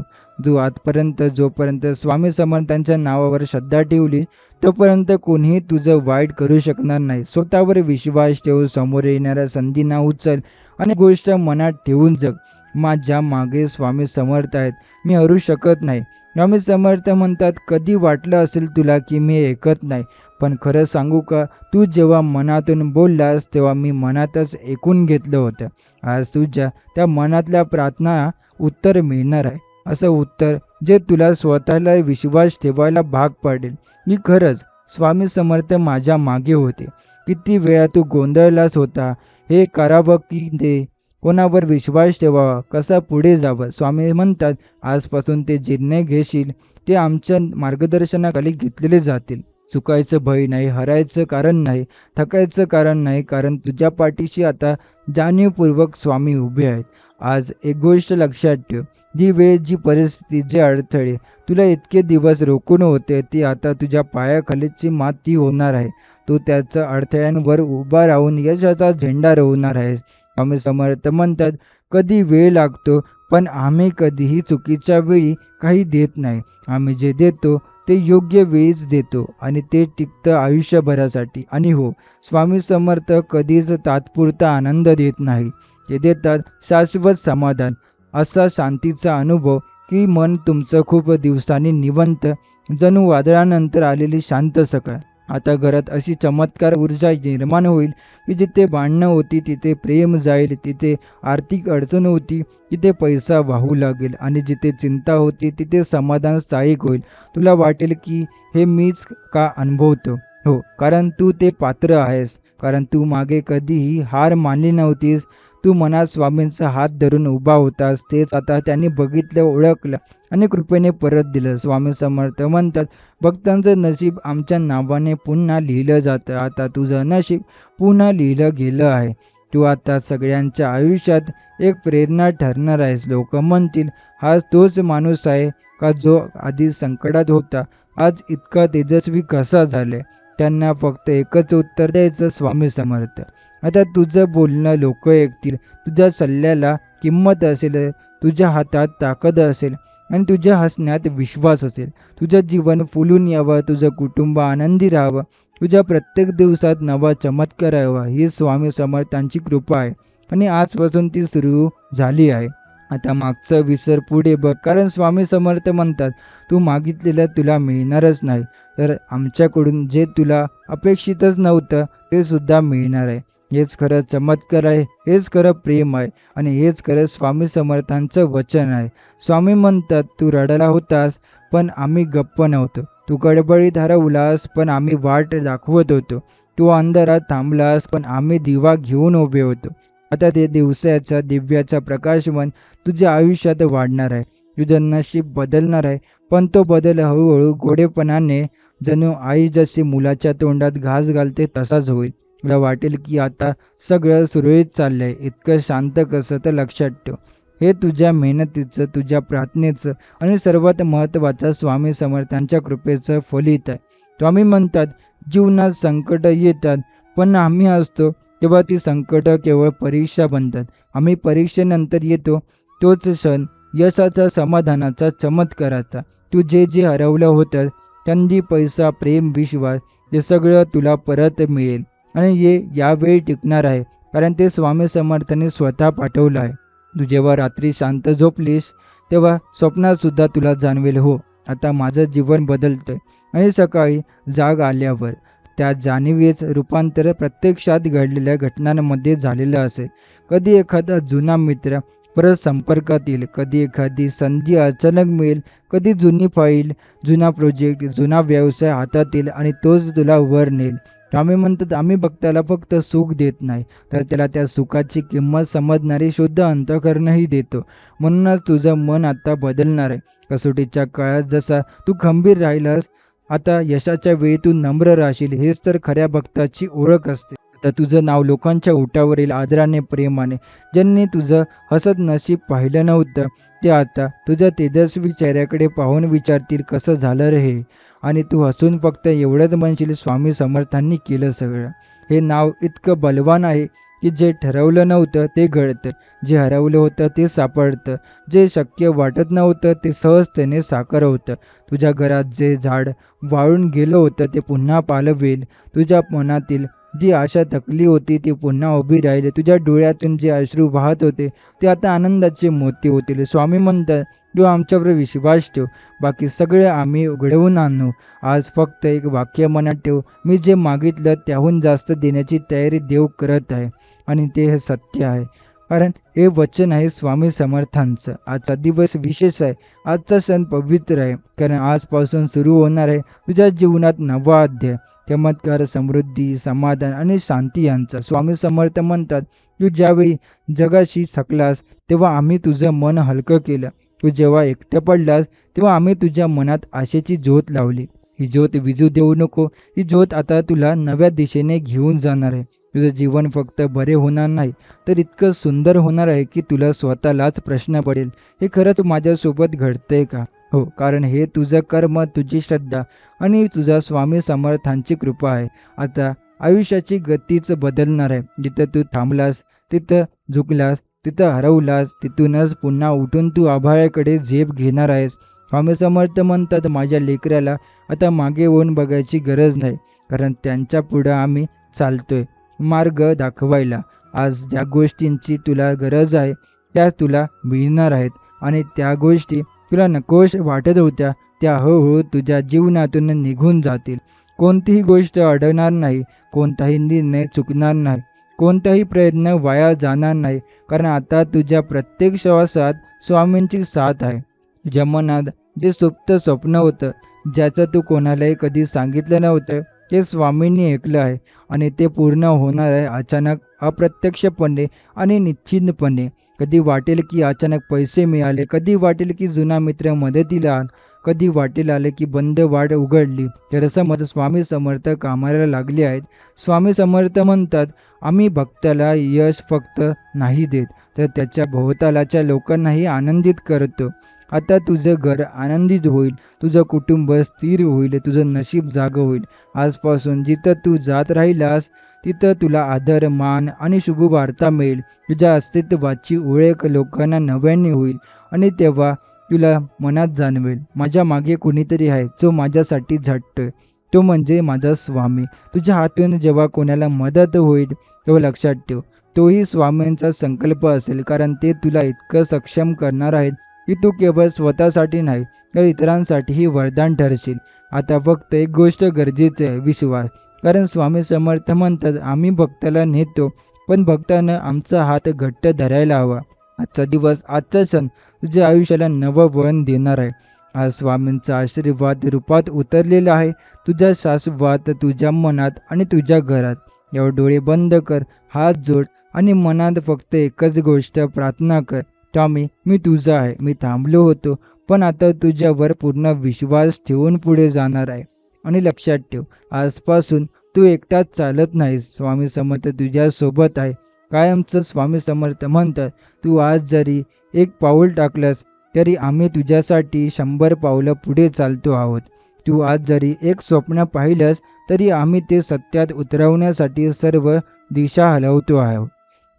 आजपर्यंत जोपर्यंत स्वामी समर्थांच्या नावावर श्रद्धा ठेवली तोपर्यंत कोणीही तुझं वाईट करू शकणार नाही. स्वतःवर विश्वास ठेव, समोर येणाऱ्या संधींना उचल आणि गोष्ट मनात ठेवून जग. माझ्या मागे स्वामी समर्थ आहेत, मी हरू शकत नाही, स्वामी समर्थ म्हणतात, कधी वाटलं असेल तुला की मी ऐकत नाही, पण खरं सांगू का, तू जेव्हा मनातून बोललास तेव्हा मी मनातच ऐकून घेतलं होतं. आज तुझ्या त्या मनातल्या प्रार्थना उत्तर मिळणार आहे. असं उत्तर जे तुला स्वतःला विश्वास ठेवायला भाग पाडेल की खरंच स्वामी समर्थ माझ्या मागे होते. किती वेळा तू गोंधळलास होता, हे करावं की ते, कोणावर विश्वास ठेवावा, कसा पुढे जावं. स्वामी म्हणतात, आजपासून ते जे निर्णय घेशील ते आमच्या मार्गदर्शनाखाली घेतलेले जातील. चुकायचं भय नाही, हरायचं कारण नाही, थकायचं कारण नाही, कारण तुझ्या पाठीशी आता जाणीवपूर्वक स्वामी उभे आहेत. आज एक गोष्ट लक्षात ठेव, जी वेळ, जी परिस्थिती, जे अडथळे तुला इतके दिवस रोखून होते, ती आता तुझ्या पायाखालीची माती होणार आहे. तू त्याच्या अडथळ्यांवर उभा राहून यशाचा झेंडा रोवणार आहेस. स्वामी समर्थ म्हणतात, कधी वेळ लागतो, पण आम्ही कधीही चुकीच्या वेळी काही देत नाही. आम्ही जे देतो ते योग्य वेळीच देतो आणि ते टिकतं आयुष्यभरासाठी. आणि हो, स्वामी समर्थ कधीच तात्पुरता आनंद देत नाही, ते देतात शाश्वत समाधान, असा शांतीचा अनुभव की मन तुमचं खूप दिवसांनी निवंत, जणू वादळानंतर आलेली शांत सकाळ. आता घरात अशी चमत्कार ऊर्जा निर्माण होईल की जिथे भांडणं होती तिथे प्रेम जाईल, जिथे आर्थिक अडचण होती तिथे पैसा वाहू लागेल आणि जिथे चिंता होती तिथे समाधान स्थायिक होईल. तुला वाटेल की हे मीच का अनुभवतो. हो, कारण तू ते पात्र आहेस, कारण तू मागे कधीही हार मानली नव्हतीस. तू मनात स्वामींचा हात धरून उभा होतास, तेच आता त्यांनी बघितलं, ओळखलं आणि कृपेने परत दिलं. स्वामी समर्थ म्हणतात, भक्तांचं नशीब आमच्या नावाने पुन्हा लिहिलं जातं. आता तुझं नशीब पुन्हा लिहिलं गेलं आहे. तू आता सगळ्यांच्या आयुष्यात एक प्रेरणा ठरणार आहेस. लोक म्हणतील, हा तोच माणूस आहे का जो आधी संकटात होता, आज इतका तेजस्वी कसा झालाय. त्यांना फक्त एकच उत्तर द्यायचं, स्वामी समर्थ. आता तुझं बोलणं लोक ऐकतील, तुझ्या सल्ल्याला किंमत असेल, तुझ्या हातात ताकद असेल आणि तुझ्या हसण्यात विश्वास असेल. तुझं जीवन फुलून यावं, तुझं कुटुंब आनंदी राहावं, तुझ्या प्रत्येक दिवसात नवा चमत्कार यावा, ही स्वामी समर्थांची कृपा आहे आणि आजपासून ती सुरू झाली आहे. आता मागचं विसर, पुढे बघ, कारण स्वामी समर्थ म्हणतात, तू मागितलेलं तुला मिळणारच नाही, तर आमच्याकडून जे तुला अपेक्षितच नव्हतं ते सुद्धा मिळणार आहे. हेच खरं चमत्कार आहे, हेच खरं प्रेम आहे आणि हेच खरं स्वामी समर्थांचं वचन आहे. स्वामी म्हणतात, तू रडला होतास पण आम्ही गप्प नव्हतो, तू गडबडीत हरवलास पण आम्ही वाट दाखवत होतो, तू अंधारात थांबलास पण आम्ही दिवा घेऊन उभे होतो. आता ते दिवसाचा दिव्याचा प्रकाशमान तुझ्या आयुष्यात वाढणार आहे. तुझं नशीब बदलणार आहे, पण तो बदल हळूहळू गोडेपणाने, जणू आई जशी मुलाच्या तोंडात घास घालते तसाच होईल. तुला वाटेल की आता सगळं सुरळीत चाललंय. इतकं शांत कसं, तर लक्षात ठेव, हे तुझ्या मेहनतीचं, तुझ्या प्रार्थनेचं आणि सर्वात महत्त्वाचं स्वामी समर्थांच्या कृपेचं फलित आहे. स्वामी म्हणतात, जीवनात संकट येतात पण आम्ही असतो तेव्हा ती संकट केवळ परीक्षा बनतात. आम्ही परीक्षेनंतर येतो, तोच क्षण यशाचा, समाधानाचा, चमत्काराचा. तू जे जे हरवलं होतं, संधी, पैसा, प्रेम, विश्वास, ते सगळं तुला परत मिळेल आणि हे यावेळी टिकणार आहे, कारण ते स्वामी समर्थांनी स्वतः पाठवलं आहे. तू जेव्हा रात्री शांत झोपलीस तेव्हा स्वप्नात सुद्धा तुला जाणवेल, हो आता माझं जीवन बदलतंय. आणि सकाळी जाग आल्यावर त्या जाणीवेचं रूपांतर प्रत्यक्षात घडलेल्या घटनांमध्ये झालेलं असेल. कधी एखादा जुना मित्र परत संपर्कात येईल, कधी एखादी संधी अचानक मिळेल, कधी जुनी फाईल, जुना प्रोजेक्ट, जुना व्यवसाय हातात येईल आणि तोच तुला वर नेईल. स्वामी म्हणतात, आम्ही भक्ताला फक्त सुख देत नाही, तर त्याला त्या सुखाची किंमत समजणारी शुद्ध अंतःकरणही देतो. म्हणूनच तुझं मन आता बदलणार आहे. कसोटीच्या काळात जसा तू खंबीर राहिलास, आता यशाच्या वेळी तू नम्र राहशील. हेच तर खऱ्या भक्ताची ओळख असते. आता तुझं नाव लोकांच्या ओठावर येईल, आदराने, प्रेमाने. ज्यांनी तुझं हसत नशीब पाहिलं नव्हतं ते आता तुझ्या तेजस्वी चेहऱ्याकडे पाहून विचारतील, कसं झालं रे हे. आणि तू हसून फक्त एवढंच म्हणशील, स्वामी समर्थांनी केलं सगळं. हे नाव इतकं बलवान आहे की जे ठरवलं नव्हतं ते घडतं, जे हरवलं होतं ते सापडतं, जे शक्य वाटत नव्हतं ते सहजतेने साकार होतं. तुझ्या घरात जे झाड वाळून गेलं होतं ते पुन्हा पालवेल. तुझ्या मनातील जी आशा थकली होती ती पुन्हा उभी राहिली. तुझ्या डोळ्यातून जे अश्रू वाहत होते ते आता आनंदाचे मोती होतील. स्वामी म्हणतात, तू आमच्यावर विश्वास ठेव, बाकी सगळे आम्ही घडवून आणू. आज फक्त एक वाक्य मनात ठेव, मी जे मागितलं त्याहून जास्त देण्याची तयारी देव करत आहे आणि ते हे सत्य आहे. कारण हे वचन आहे स्वामी समर्थांचं. आजचा दिवस विशेष आहे, आजचा सण पवित्र आहे, कारण आजपासून सुरू होणार आहे तुझ्या जीवनात नवा अध्याय. चमत्कार, समृद्धी, समाधान आणि शांती यांचा. स्वामी समर्थ म्हणतात, तू ज्यावेळी जगाशी थकलास तेव्हा आम्ही तुझं मन हलकं केलं. तू जेव्हा एकटं पडलास तेव्हा आम्ही तुझ्या मनात आशेची ज्योत लावली. ही ज्योत विझू देऊ नको. ही ज्योत आता तुला नव्या दिशेने घेऊन जाणार आहे. तुझं जीवन फक्त बरे होणार नाही, तर इतकं सुंदर होणार आहे की तुला स्वतःलाच प्रश्न पडेल, हे खरंच माझ्यासोबत घडतंय का? हो, कारण हे तुझं कर्म, तुझी श्रद्धा आणि तुझा स्वामी समर्थांची कृपा आहे. आता आयुष्याची गतीच बदलणार आहे. जिथं तू थांबलास, तिथं झुकलास, तिथं हरवलास, तिथूनच पुन्हा उठून तू आभाळाकडे झेप घेणार आहेस. स्वामी समर्थ म्हणतात, माझ्या लेकराला आता मागे वळून बघायची गरज नाही, कारण त्यांच्या पुढं आम्ही चालतोय मार्ग दाखवायला. आज ज्या गोष्टींची तुला गरज आहे त्या तुला मिळणार आहेत आणि त्या गोष्टी तुला नकोश वाटत होत्या त्या हळूहळू तुझ्या जीवनातून निघून जातील. कोणतीही गोष्ट अडणार नाही, कोणताही निर्णय चुकणार नाही, कोणताही प्रयत्न वाया जाणार नाही, कारण आता तुझ्या प्रत्येक श्वासात स्वामींची साथ आहे. तुझ्या मनात जे सुप्त स्वप्न होतं, ज्याचं तू कोणालाही कधी सांगितलं नव्हतं, ते स्वामींनी ऐकलं आहे आणि ते पूर्ण होणार आहे अचानक, अप्रत्यक्षपणे आणि निश्चितपणे. कधी वाटेल की अचानक पैसे मिळाले, कधी वाटेल की जुना मित्र मदतीला आला, कधी वाटेल आले की बंद वाट उघडली. तर समज स्वामी समर्थ कामाला लागले आहेत. स्वामी समर्थ म्हणतात, आम्ही भक्ताला यश फक्त नाही देत, तर त्याच्या भोवतालाच्या लोकांनाही आनंदित करतो. आता तुझं घर आनंदित होईल, तुझं कुटुंब स्थिर होईल, तुझं नशीब जागं होईल. आजपासून जिथं तू जात राहिलास तिथं तुला आदर, मान आणि शुभ वार्ता मिळेल. तुझ्या अस्तित्वाची ओळख लोकांना नव्याने होईल आणि तेव्हा तुला मनात जाणवेल, माझ्या मागे कोणीतरी आहे जो माझ्यासाठी झटतोय, तो म्हणजे माझा स्वामी. तुझ्या हातून जेव्हा कोणाला मदत होईल तेव्हा लक्षात ठेव, तोही स्वामींचा संकल्प असेल, कारण ते तुला इतकं सक्षम करणार आहेत की तू केवळ स्वतःसाठी नाही तर इतरांसाठीही वरदान ठरशील. आता फक्त एक गोष्ट गरजेची आहे, विश्वास. कारण स्वामी समर्थ म्हणतात, आम्ही भक्ताला नेतो, पण भक्तानं आमचा हात घट्ट धरायला हवा. आजचा दिवस, आजचा सण तुझ्या आयुष्याला नवं वळण देणार आहे. आज स्वामींचा आशीर्वाद रूपात उतरलेला आहे तुझ्या शाश्वत, तुझ्या मनात आणि तुझ्या घरात. यावर डोळे बंद कर, हात जोड आणि मनात फक्त एकच गोष्ट प्रार्थना कर, स्वामी मी तुझा आहे. मी थांबलो होतो, पण आता तुझ्यावर पूर्ण विश्वास ठेवून पुढे जाणार आहे. आणि लक्षात ठेव, आजपासून तू एकटाच चालत नाहीस, स्वामी समर्थ तुझ्या सोबत आहे कायमचं. स्वामी समर्थ म्हणतात, तू आज जरी एक पाऊल टाकलंस तरी आम्ही तुझ्यासाठी 100 पावलं पुढे चालतो आहोत. तू आज जरी एक स्वप्न पाहिलंस तरी आम्ही ते सत्यात उतरवण्यासाठी सर्व दिशा हलवतो आहोत.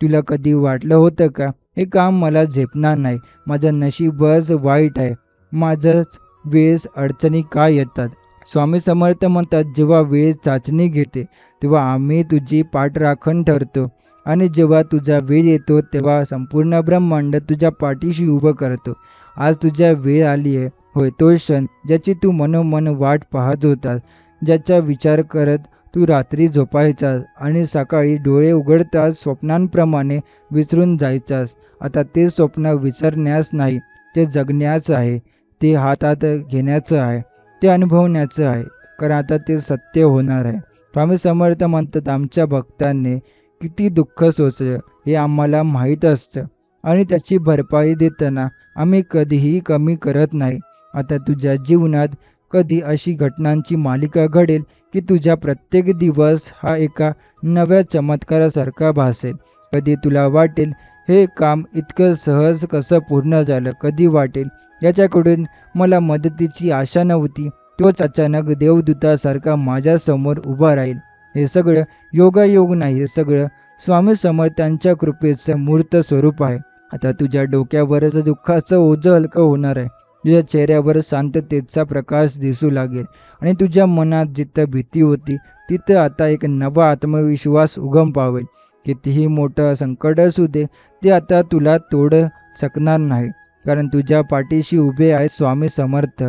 तुला कधी वाटलं होतं का, हे काम मला झेपणार नाही, माझं नशीबच वाईट आहे, माझंच वेळेस अडचणी का येतात? स्वामी समर्थ म्हणतात, जेव्हा वेळ चाचणी घेते तेव्हा आम्ही तुझी पाठराखण ठरतो आणि जेव्हा तुझा वेळ येतो तेव्हा संपूर्ण ब्रह्मांड तुझ्या पाठीशी उभं करतो. आज तुझ्या वेळ आली आहे. होय, तो क्षण ज्याची तू मनोमन वाट पाहत होतास, ज्याचा विचार करत तू रात्री झोपायचास आणि सकाळी डोळे उघडताच स्वप्नांप्रमाणे विसरून जायचास. आता ते स्वप्न विसरण्यास नाही, ते जगण्याचं आहे, ते हातात घेण्याचं आहे, ते अनुभवण्याचं आहे, कारण आता ते सत्य होणार आहे. स्वामी समर्थ म्हणतात, आमच्या भक्तांनी किती दुःख सोसलं हे आम्हाला माहीत असतं आणि त्याची भरपाई देताना आम्ही कधीही कमी करत नाही. आता तुझ्या जीवनात कधी अशी घटनांची मालिका घडेल की तुझ्या प्रत्येक दिवस हा एका नव्या चमत्कारासारखा भासेल. कधी तुला वाटेल, हे काम इतकं सहज कसं पूर्ण झालं? कधी वाटेल, याच्याकडून मला मदतीची आशा नव्हती, तोच अचानक देवदूतासारखा माझ्यासमोर उभा राहील. हे सगळं योगायोग नाही, हे सगळं स्वामी समर्थांच्या कृपेचं मूर्त स्वरूप आहे. आता तुझ्या डोक्यावरच दुःखाचं ओझं हलकं होणार आहे, तुझ्या चेहऱ्यावर शांततेचा प्रकाश दिसू लागेल आणि तुझ्या मनात जिथं भीती होती तिथं आता एक नवा आत्मविश्वास उगम पावेल. कितीही मोठं संकट असू दे, ते आता तुला तोडू शकणार नाही, कारण तुझ्या पाठीशी उभे आहे स्वामी समर्थ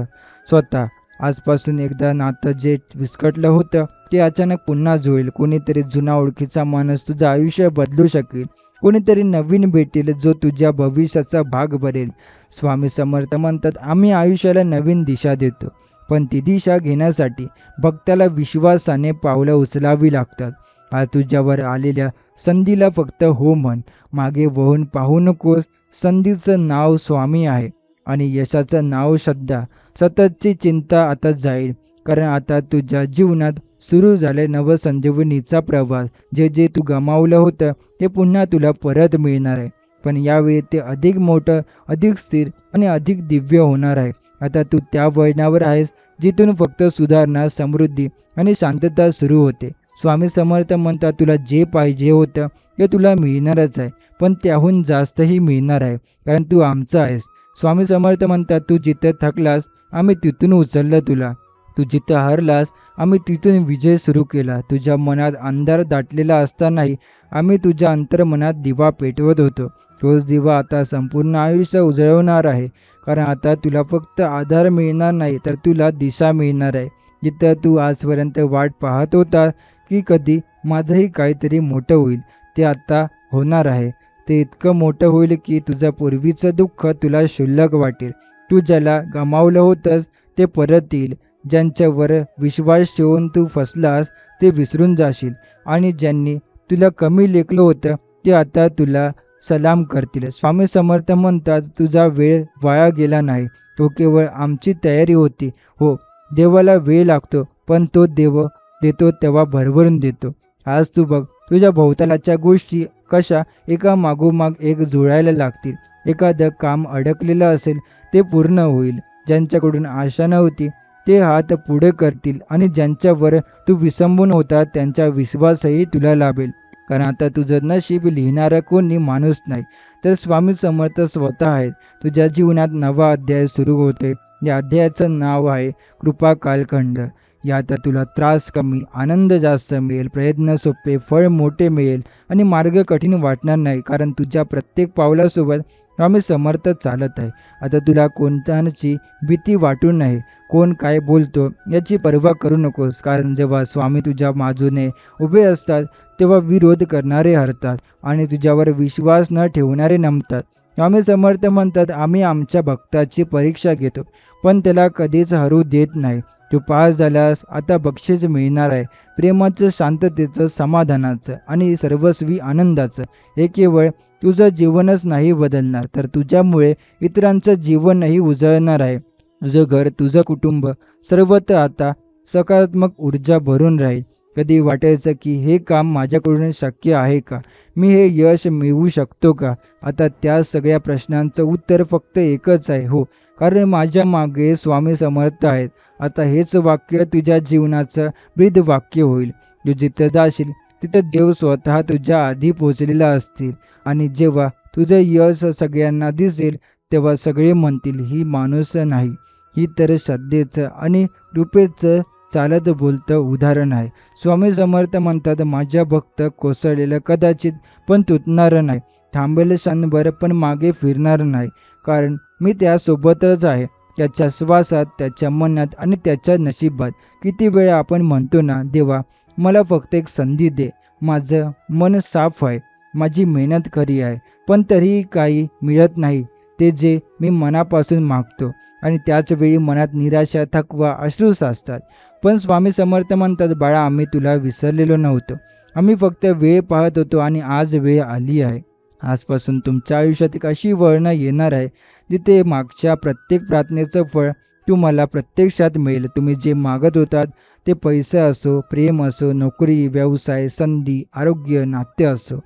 स्वतः. आजपासून एकदा नातं जे विस्कटलं होतं ते अचानक पुन्हा जुळेल. कोणीतरी जुना ओळखीचा माणूस तुझं आयुष्य बदलू शकेल. कोणीतरी नवीन भेटेल जो तुझ्या भविष्याचा भाग बनेल. स्वामी समर्थ म्हणतात, आम्ही आयुष्याला नवीन दिशा देतो, पण ती दिशा घेण्यासाठी भक्ताला विश्वासाने पावलं उचलावी लागतात. आज तुझ्यावर आलेल्या संधीला फक्त हो म्हण. मागे वळून पाहू नकोस. संधीचं नाव स्वामी आहे आणि यशाचं नाव श्रद्धा. सततची चिंता आता जाईल, कारण आता तुझ्या जीवनात सुरू झाले नवसंजीवनीचा प्रवास. जे जे तू गमावलं होतं ते पुन्हा तुला परत मिळणार आहे, पण यावेळी ते अधिक मोठं, अधिक स्थिर आणि अधिक दिव्य होणार आहे. आता तू त्या वळणावर आहेस जिथून फक्त सुधारणा, समृद्धी आणि शांतता सुरू होते. स्वामी समर्थ म्हणतात, तुला जे पाहिजे होतं ते तुला मिळणारच आहे, पण त्याहून जास्तही मिळणार आहे, कारण तू आमचा आहेस. स्वामी समर्थ म्हणतात, तू जिथं थकलास आम्ही तिथून उचललं तुला. तू जिथं हरलास आम्ही तिथून विजय सुरू केला. तुझ्या मनात अंधार दाटलेला असतानाही आम्ही तुझ्या अंतर्मनात दिवा पेटवत होतो. तोच दिवा आता संपूर्ण आयुष्य उजळवणार आहे, कारण आता तुला फक्त आधार मिळणार नाही, तर तुला दिशा मिळणार आहे. जिथं तू आजपर्यंत वाट पाहत होता की कधी माझंही काहीतरी मोठं होईल, ते आता होणार आहे. ते इतकं मोठं होईल की तुझं पूर्वीचं दुःख तुला क्षुल्लक वाटेल. तू ज्याला गमावलं होतंस ते परत येईल. ज्यांच्यावर विश्वास ठेवून तू फसलास ते विसरून जाशील, आणि ज्यांनी तुला कमी लेखलं होतं ते आता तुला सलाम करतील. स्वामी समर्थ म्हणतात, तुझा वेळ वाया गेला नाही, तो केवळ आमची तयारी होती. हो, देवाला वेळ लागतो, पण तो देव देतो तेव्हा भरभरून देतो. आज तू बघ, तुझ्या भोवतालच्या गोष्टी कशा एका मागोमाग एक जुळायला लागतील. एखादं काम अडकलेलं असेल ते पूर्ण होईल. ज्यांच्याकडून आशा नव्हती ते हात पुढे करतील, आणि ज्यांच्यावर तू विसंबून होता त्यांचा विश्वासही तुला लाभेल. कारण आता तुझं नशीब लिहिणारा कोणी माणूस नाही, तर स्वामी समर्थ स्वतः आहेत. तुझ्या जीवनात नवा अध्याय सुरू होते. या अध्यायाचं नाव आहे कृपा कालखंड. यात तुला त्रास कमी, आनंद जास्त मिळेल, प्रयत्न सोपे, फळ मोठे मिळेल आणि मार्ग कठीण वाटणार नाही, कारण तुझ्या प्रत्येक पावलासोबत स्वामी समर्थ चालत आहे. आता तुला कोणत्याची भीती वाटू नये. कोण काय बोलतो याची पर्वा करू नकोस, कारण जेव्हा स्वामी तुझ्या बाजूने उभे असतात तेव्हा विरोध करणारे हरतात आणि तुझ्यावर विश्वास न ठेवणारे नमतात. स्वामी समर्थ म्हणतात, आम्ही आमच्या भक्ताची परीक्षा घेतो, पण त्याला कधीच हरू देत नाही. तू पास झाल्यास आता बक्षीस मिळणार आहे, प्रेमाचं, शांततेचं, समाधानाचं आणि सर्वस्वी आनंदाचं. हे केवळ तुझं जीवनच नाही बदलणार, तर तुझ्यामुळे इतरांचं जीवनही उजळणार आहे. तुझं घर, तुझं कुटुंब, सर्वत्र आता सकारात्मक ऊर्जा भरून राहील. कधी वाटायचं की हे काम माझ्याकडून शक्य आहे का, मी हे यश मिळवू शकतो का, आता त्या सगळ्या प्रश्नांचं उत्तर फक्त एकच आहे, हो, कारण माझ्या मागे स्वामी समर्थ आहेत. आता हेच वाक्य तुझ्या जीवनाचं ब्रीद वाक्य होईल. तू जिथं जाशील तिथं देव स्वतः तुझ्या आधी पोचलेला असतील, आणि जेव्हा तुझं यश सगळ्यांना दिसेल तेव्हा सगळे म्हणतील, ही माणूस नाही, ही तर श्रद्धेचं आणि कृपेचं चालत बोलतं उदाहरण आहे. स्वामी समर्थ म्हणतात, माझ्या भक्त कोसळलेलं कदाचित पण तुटणार नाही, थांबेल क्षणभर पण मागे फिरणार नाही, कारण मी त्यासोबतच आहे. त्याच्या श्वासात, त्याच्या मनात आणि त्याच्या नशिबात. किती वेळा आपण म्हणतो ना, देवा मला फक्त एक संधी दे, माझं मन साफ आहे, माझी मेहनत खरी आहे, पण तरीही काही मिळत नाही ते जे मी मनापासून मागतो, आणि त्याच वेळी मनात निराशा, थकवा, अश्रू साचतात. पण स्वामी समर्थ म्हणतात, बाळा आम्ही तुला विसरलेलो नव्हतो, आम्ही फक्त वेळ पाहत होतो आणि आज वेळ आली आहे. आजपासून तुमच्या आयुष्यात एक अशी वळणं येणार आहे जिथे मागच्या प्रत्येक प्रार्थनेचं फळ तुम्हाला प्रत्यक्षात मिळेल. तुम्ही जे मागत होतात ते पैसे असो, प्रेम असो, नोकरी, व्यवसाय, संधी, आरोग्य, नाते असो,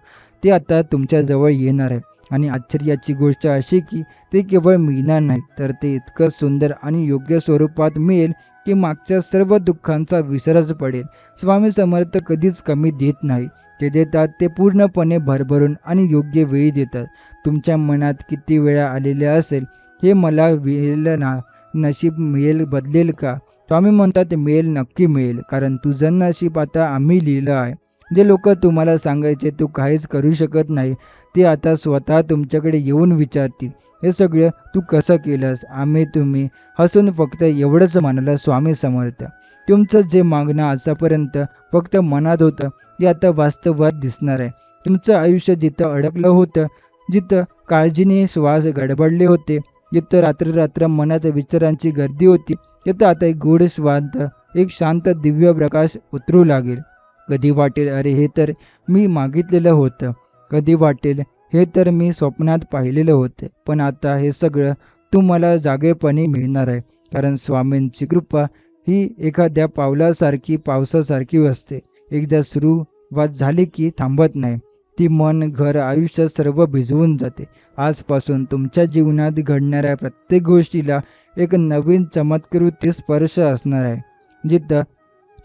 ते आता तुमच्याजवळ येणार आहे. आणि आश्चर्याची गोष्ट अशी की ते केवळ मिळणार नाही, तर ते इतकं सुंदर आणि योग्य स्वरूपात मिळेल की मागच्या सर्व दुःखांचा विसरच पडेल. स्वामी समर्थ कधीच कमी देत नाही, ते देतात ते पूर्णपणे भरभरून आणि योग्य वेळी देतात. तुमच्या मनात किती वेळा आलेले असेल, हे मला मिळेल ना, नशीब मिळेल, बदलेल का? स्वामी म्हणतात, मिळेल, नक्की मिळेल, कारण तुझं नशीब आता आम्ही लिहिलं आहे. जे लोक तुम्हाला सांगायचे तू काहीच करू शकत नाही ते आता स्वतः तुमच्याकडे येऊन विचारतील, हे सगळं तू कसं केलंस? तुम्ही हसून फक्त एवढंच म्हणाला, स्वामी समर्थ, तुमचं जे मागणं आतापर्यंत फक्त मनात होतं ते आता वास्तवात दिसणार आहे. तुमचं आयुष्य जिथं अडकलं होतं, जिथं काळजीने श्वास गडबडले होते, जिथं रात्र रात्र मनात विचारांची गर्दी होती, तिथं आता एक गोड स्वांत, एक शांत दिव्य प्रकाश उतरू लागेल. कधी वाटेल, अरे हे तर मी मागितलेलं होतं. कधी वाटेल, हे तर मी स्वप्नात पाहिलेलं होतं. पण आता हे सगळं तुम्हाला जागेपणी मिळणार आहे. कारण स्वामींची कृपा ही एखाद्या पावसासारखी असते. एकदा सुरुवात झाली की थांबत नाही. ती मन, घर, आयुष्य सर्व भिजवून जाते. आजपासून तुमच्या जीवनात घडणाऱ्या प्रत्येक गोष्टीला एक नवीन चमत्कृती स्पर्श असणार आहे. जिथं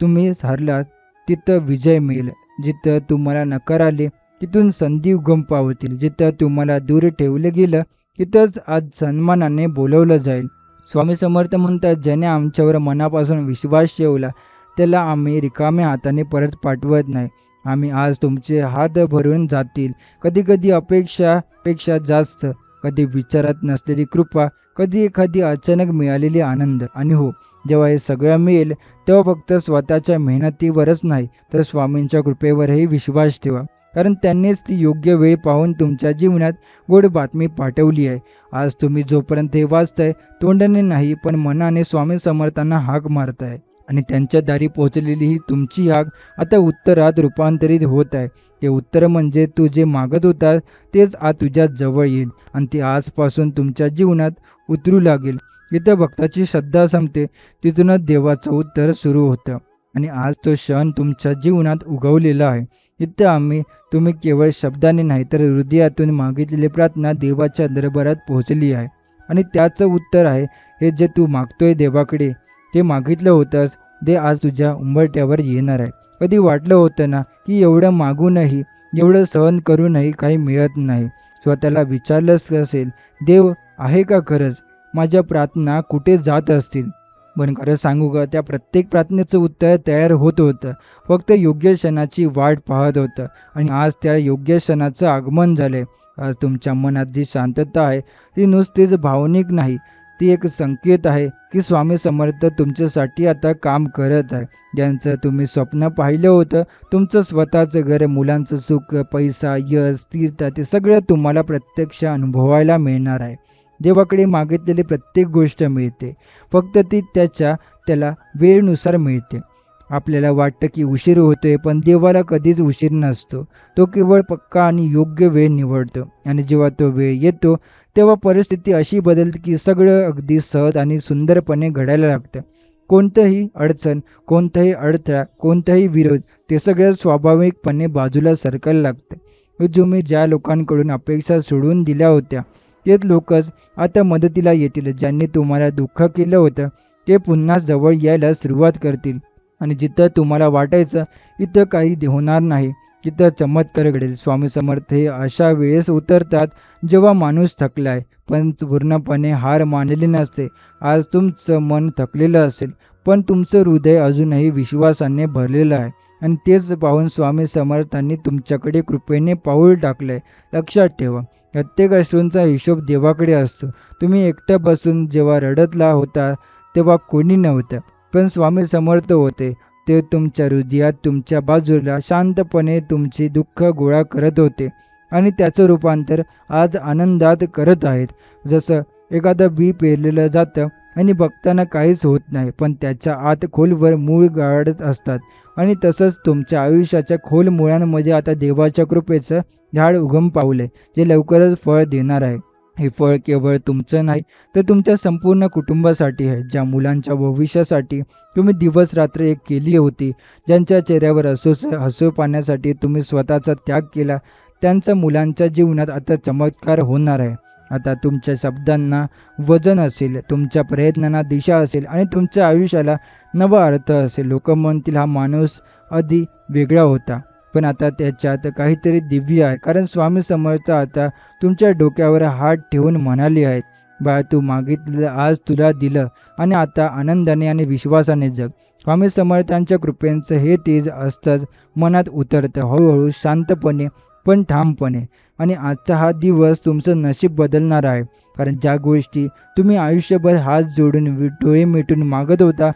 तुम्ही हरलात तिथं विजय मिळेल. जिथं तुम्हाला नकार आले तिथून संधी उगम पावतील. जिथं तुम्हाला दूर ठेवलं गेलं तिथंच आज सन्मानाने बोलवलं जाईल. स्वामी समर्थ म्हणतात, ज्याने आमच्यावर मनापासून विश्वास ठेवला त्याला आम्ही रिकाम्या हाताने परत पाठवत नाही. आम्ही आज तुमचे हात भरून जातील. कधी कधी अपेक्षापेक्षा जास्त, कधी विचारात नसलेली कृपा, कधी एखादी अचानक मिळालेली आनंद. आणि हो, जेव्हा हे सगळं मिळेल तेव्हा फक्त स्वतःच्या मेहनतीवरच नाही तर स्वामींच्या कृपेवरही विश्वास ठेवा. कारण त्यांनीच ती योग्य वेळ पाहून तुमच्या जीवनात गोड बातमी पाठवली आहे. आज तुम्ही जोपर्यंत हे वाचताय, तोंडाने नाही पण मनाने स्वामी समर्थांना हाक मारताय. आणि त्यांच्या दारी पोहोचलेली ही तुमची हाक आता उत्तरात रूपांतरित होत आहे. ते उत्तर म्हणजे तू जे मागत होता तेच आज तुझ्या जवळ येईल आणि ते आजपासून तुमच्या जीवनात उतरू लागेल. इथं भक्ताची श्रद्धा संपते, तिथूनच देवाचं उत्तर सुरू होतं. आणि आज तो क्षण तुमच्या जीवनात उगवलेला आहे. इथं तुम्ही केवळ शब्दाने नाही तर हृदयातून मागितलेली प्रार्थना देवाच्या दरबारात पोहोचली आहे. आणि त्याचं उत्तर आहे, हे जे तू मागतोय देवाकडे, ते मागितलं होतंस ते आज तुझ्या उंबरठ्यावर येणार आहे. कधी वाटलं होतं ना की एवढं मागूनही, एवढं सहन करूनही काही मिळत नाही? स्वतःला विचारलंच असेल, देव आहे का खरंच? माझ्या प्रार्थना कुठे जात असतील? पण खरं सांगू का, त्या प्रत्येक प्रार्थनेचं उत्तर तयार होत होतं. फक्त योग्य क्षणाची वाट पाहत होतं. आणि आज त्या योग्य क्षणाचं आगमन झालंय. आज तुमच्या मनात जी शांतता आहे ती नुसतीच भावनिक नाही, ती एक संकेत आहे की स्वामी समर्थ तुमच्यासाठी आता काम करत आहे. ज्यांचं तुम्ही स्वप्न पाहिलं होतं, तुमचं स्वतःचं घर, मुलांचं सुख, पैसा, यश, स्थिरता, ते सगळं तुम्हाला प्रत्यक्ष अनुभवायला मिळणार आहे. देवाकडे मागितलेली प्रत्येक गोष्ट मिळते, फक्त ती त्याला वेळेनुसार मिळते. आपल्याला वाटतं की उशीर होतोय, पण देवाला कधीच उशीर नसतो. तो केवळ पक्का आणि योग्य वेळ निवडतो. आणि जेव्हा तो वेळ येतो तेव्हा परिस्थिती अशी बदलते की सगळं अगदी सहज आणि सुंदरपणे घडायला लागतं. कोणतंही अडचण, कोणताही अडथळा, कोणताही विरोध, ते सगळं स्वाभाविकपणे बाजूला सरकायला लागतं. तुम्ही ज्या लोकांकडून अपेक्षा सोडून दिल्या होत्या तेच लोकच आता मदतीला येतील. ज्यांनी तुम्हाला दुःख केलं होतं ते पुन्हा जवळ यायला सुरुवात करतील. आणि जिथं तुम्हाला वाटायचं इथं काही होणार नाही, तिथं चमत्कार घडेल. स्वामी समर्थ हे अशा वेळेस उतरतात जेव्हा माणूस थकलाय पण पूर्णपणे हार मानलेली नसते. आज तुमचं मन थकलेलं असेल पण तुमचं हृदय अजूनही विश्वासाने भरलेलं आहे. आणि तेच पाहून स्वामी समर्थांनी तुमच्याकडे कृपेने पाऊल टाकलंय. लक्षात ठेवा, प्रत्येक अश्रूंचा हिशोब देवाकडे असतो. तुम्ही एकटं बसून जेव्हा रडतला होता तेव्हा कोणी नव्हतं, पण स्वामी समर्थ होते. ते तुमच्या हृदयात, तुमच्या बाजूला शांतपणे तुमचे दुःख गोळा करत होते आणि त्याचं रूपांतर आज आनंदात करत आहेत. जसं एखादं बी पेरलेलं जातं आणि बघताना काहीच होत नाही, पण त्याच्या आत खोलवर मूळ गाडत असतात. आणि तसंच तुमच्या आयुष्याच्या खोल मुळांमध्ये आता देवाच्या कृपेचं झाड उगम पावले, जे लवकरच फळ देणार आहे. हे फळ केवळ तुमचं नाही तर तुमच्या संपूर्ण कुटुंबासाठी आहे. ज्या मुलांच्या भविष्यासाठी तुम्ही दिवस रात्र एक केली होती, ज्यांच्या चेहऱ्यावर हसू पाहण्यासाठी तुम्ही स्वतःचा त्याग केला, त्यांच्या मुलांच्या जीवनात आता चमत्कार होणार आहे. आता तुमच्या शब्दांना वजन असेल, तुमच्या प्रयत्नांना दिशा असेल आणि तुमच्या आयुष्याला नवा अर्थ असेल. लोक म्हणतील, हा माणूस आधी वेगळा होता पण आता त्याच्यात काहीतरी दिव्य आहे. कारण स्वामी समर्थ आता तुमच्या डोक्यावर हात ठेवून म्हणाले आहेत, बाळ, तू मागितलं आज तुला दिलं आणि आता आनंदाने आणि विश्वासाने जग. स्वामी समर्थांच्या कृपेचं हे तेज असतंच मनात उतरतं, हळूहळू, शांतपणे पण ठामपणे. आणि आजचा हा दिवस तुमचं नशीब बदलणार आहे. कारण ज्या गोष्टी तुम्ही आयुष्यभर हात जोडून डोळे मिटून मागत होता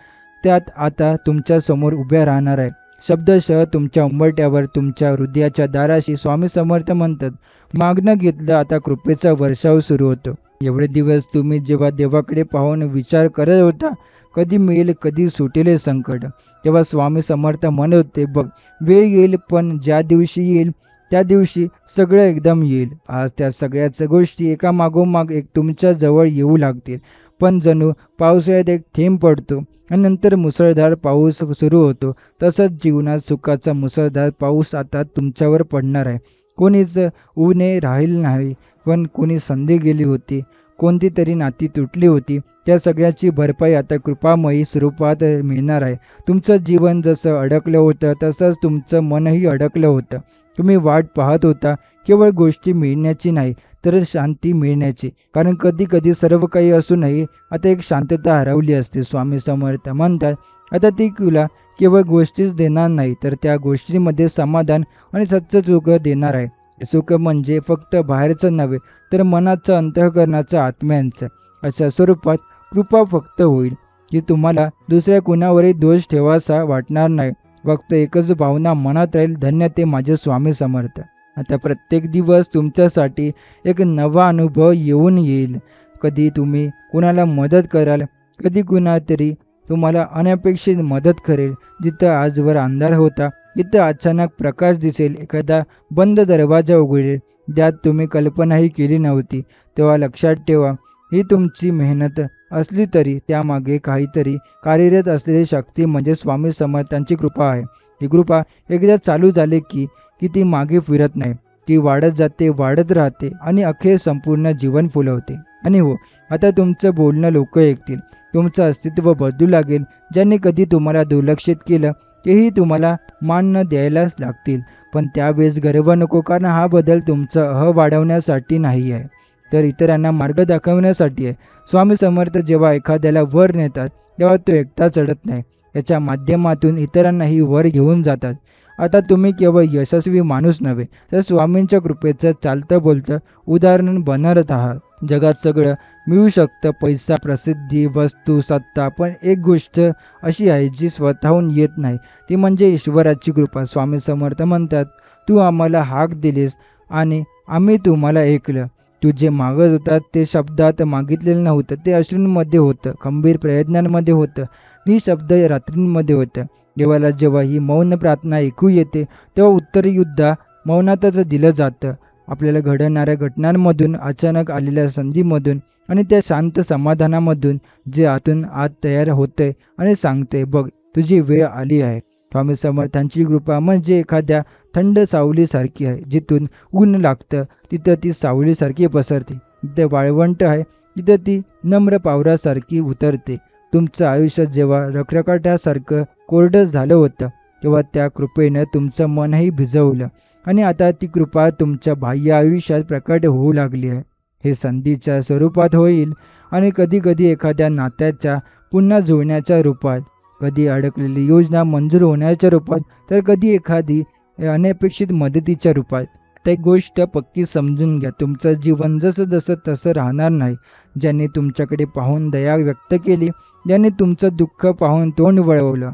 त्यात आता तुमच्या समोर उभ्या राहणार आहे. शब्दशः तुमच्या उंबरठ्यावर तुमच्या हृदयाच्या दाराशी स्वामी समर्थ म्हणतात, मागणं घेतलं आता कृपेचा वर्षाव सुरू होतो. एवढे दिवस तुम्ही जेव्हा देवाकडे पाहून विचार करत होता कधी मिळेल कधी सुटेल हे संकट, तेव्हा स्वामी समर्थ म्हणत होते, बघ वेळ येईल पण ज्या दिवशी येईल त्या दिवशी सगळं एकदम येईल. आज त्या सगळ्याच गोष्टी एका मागोमाग एक तुमच्या जवळ येऊ लागतील. पण जणू पावसाळ्यात एक थेंब पडतो आणि नंतर मुसळधार पाऊस सुरू होतो, तसंच जीवनात सुखाचा मुसळधार पाऊस आता तुमच्यावर पडणार आहे. कोणीच उणे राहील नाही, पण कोणी संधी गेली होती, कोणती तरी नाती तुटली होती, त्या सगळ्याची भरपाई आता कृपामयी स्वरूपात मिळणार आहे. तुमचं जीवन जसं अडकलं होतं तसंच तुमचं मनही अडकलं होतं. तुम्ही वाट पाहत होता केवळ गोष्टी मिळण्याची नाही तर शांती मिळण्याची. कारण कधी कधी सर्व काही असूनही आता एक शांतता हरवली असते. स्वामी समर्थ म्हणतात, आता ती तुला केवळ गोष्टीच देणार नाही तर त्या गोष्टींमध्ये समाधान आणि सच्चं सुख देणार आहे. सुख म्हणजे फक्त बाहेरचं नव्हे तर मनाचं, अंतःकरणाचं, आत्म्यांचं. अशा स्वरूपात कृपा फक्त होईल की तुम्हाला दुसऱ्या कुणावरही दोष ठेवासा वाटणार नाही. फक्त एकच भावना मनात राहील, धन्य ते माझे स्वामी समर्थ. आता प्रत्येक दिवस तुमच्यासाठी एक नवा अनुभव येऊन येईल. कधी तुम्ही कुणाला मदत कराल, कधी कुणातरी तुम्हाला अनपेक्षित मदत करेल. जिथं आजवर अंधार होता तिथं अचानक प्रकाश दिसेल. एखादा बंद दरवाजा उघडेल ज्यात तुम्ही कल्पनाही केली नव्हती. तेव्हा लक्षात ठेवा, ही तुमची मेहनत असली तरी त्यामागे काहीतरी कार्यरत असलेली शक्ती म्हणजे स्वामी समर्थांची कृपा आहे. ही कृपा एकदा चालू झाली की ती मागे फिरत नाही. ती वाढत जाते, वाढत राहते आणि अखेर संपूर्ण जीवन फुलवते. आणि हो, आता तुमचं बोलणं लोक ऐकतील. तुमचं अस्तित्व बदलू लागेल. ज्यांनी कधी तुम्हाला दुर्लक्षित केलं तेही तुम्हाला मान न द्यायलाच लागतील. पण त्यावेळेस गर्व नको, कारण हा बदल तुमचा वाढवण्यासाठी नाही आहे तर इतरांना मार्ग दाखवण्यासाठी आहे. स्वामी समर्थ जेव्हा एखाद्याला वर नेतात तेव्हा तो एकटा चढत नाही, याच्या माध्यमातून इतरांनाही वर घेऊन जातात. आता तुम्ही केवळ यशस्वी माणूस नव्हे तर स्वामींच्या कृपेचं चालतं बोलतं उदाहरण बनत आहात. जगात सगळं मिळू शकतं, पैसा, प्रसिद्धी, वस्तू, सत्ता, पण एक गोष्ट अशी आहे जी स्वतःहून येत नाही, ती म्हणजे ईश्वराची कृपा. स्वामी समर्थ म्हणतात, तू आम्हाला हाक दिलीस आणि आम्ही तुम्हाला ऐकलं. तू जे मागत होता ते शब्दात मागितलेलं नव्हतं, ते अश्रूंमध्ये होतं, खंबीर प्रयत्नांमध्ये होतं, निशब्द रात्रींमध्ये होतं. देवाला जेव्हा ही मौन प्रार्थना ऐकू येते तेव्हा उत्तरयुद्धा मौनातच दिलं जातं. आपल्याला घडणाऱ्या घटनांमधून, अचानक आलेल्या संधीमधून आणि त्या शांत समाधानामधून जे आतून आत तयार होते आणि सांगते, बघ तुझी वेळ आली आहे. स्वामी समर्थांची कृपा म्हणजे एखाद्या थंड सावलीसारखी आहे. जिथून ऊन लागतं तिथं ती सावलीसारखी पसरते. जिथं वाळवंट आहे तिथं ती नम्र पावरासारखी उतरते. तुमचं आयुष्य जेव्हा रखरखाटासारखं कोरडं झालं होतं तेव्हा त्या कृपेनं तुमचं मनही भिजवलं आणि आता ती कृपा तुमच्या बाह्य आयुष्यात प्रकट होऊ लागली आहे. हे संधीच्या स्वरूपात होईल आणि कधी कधी एखाद्या नात्याच्या पुन्हा जुळण्याच्या रूपात, कधी अडकलेली योजना मंजूर होण्याच्या रूपात, तर कधी एखादी अनपेक्षित मदतीच्या रूपात. तर एक गोष्ट पक्की समजून घ्या, तुमचं जीवन जसं जसं तसं राहणार नाही. ज्यांनी तुमच्याकडे पाहून दया व्यक्त केली, ज्यांनी तुमचं दुःख पाहून तोंड वळवलं,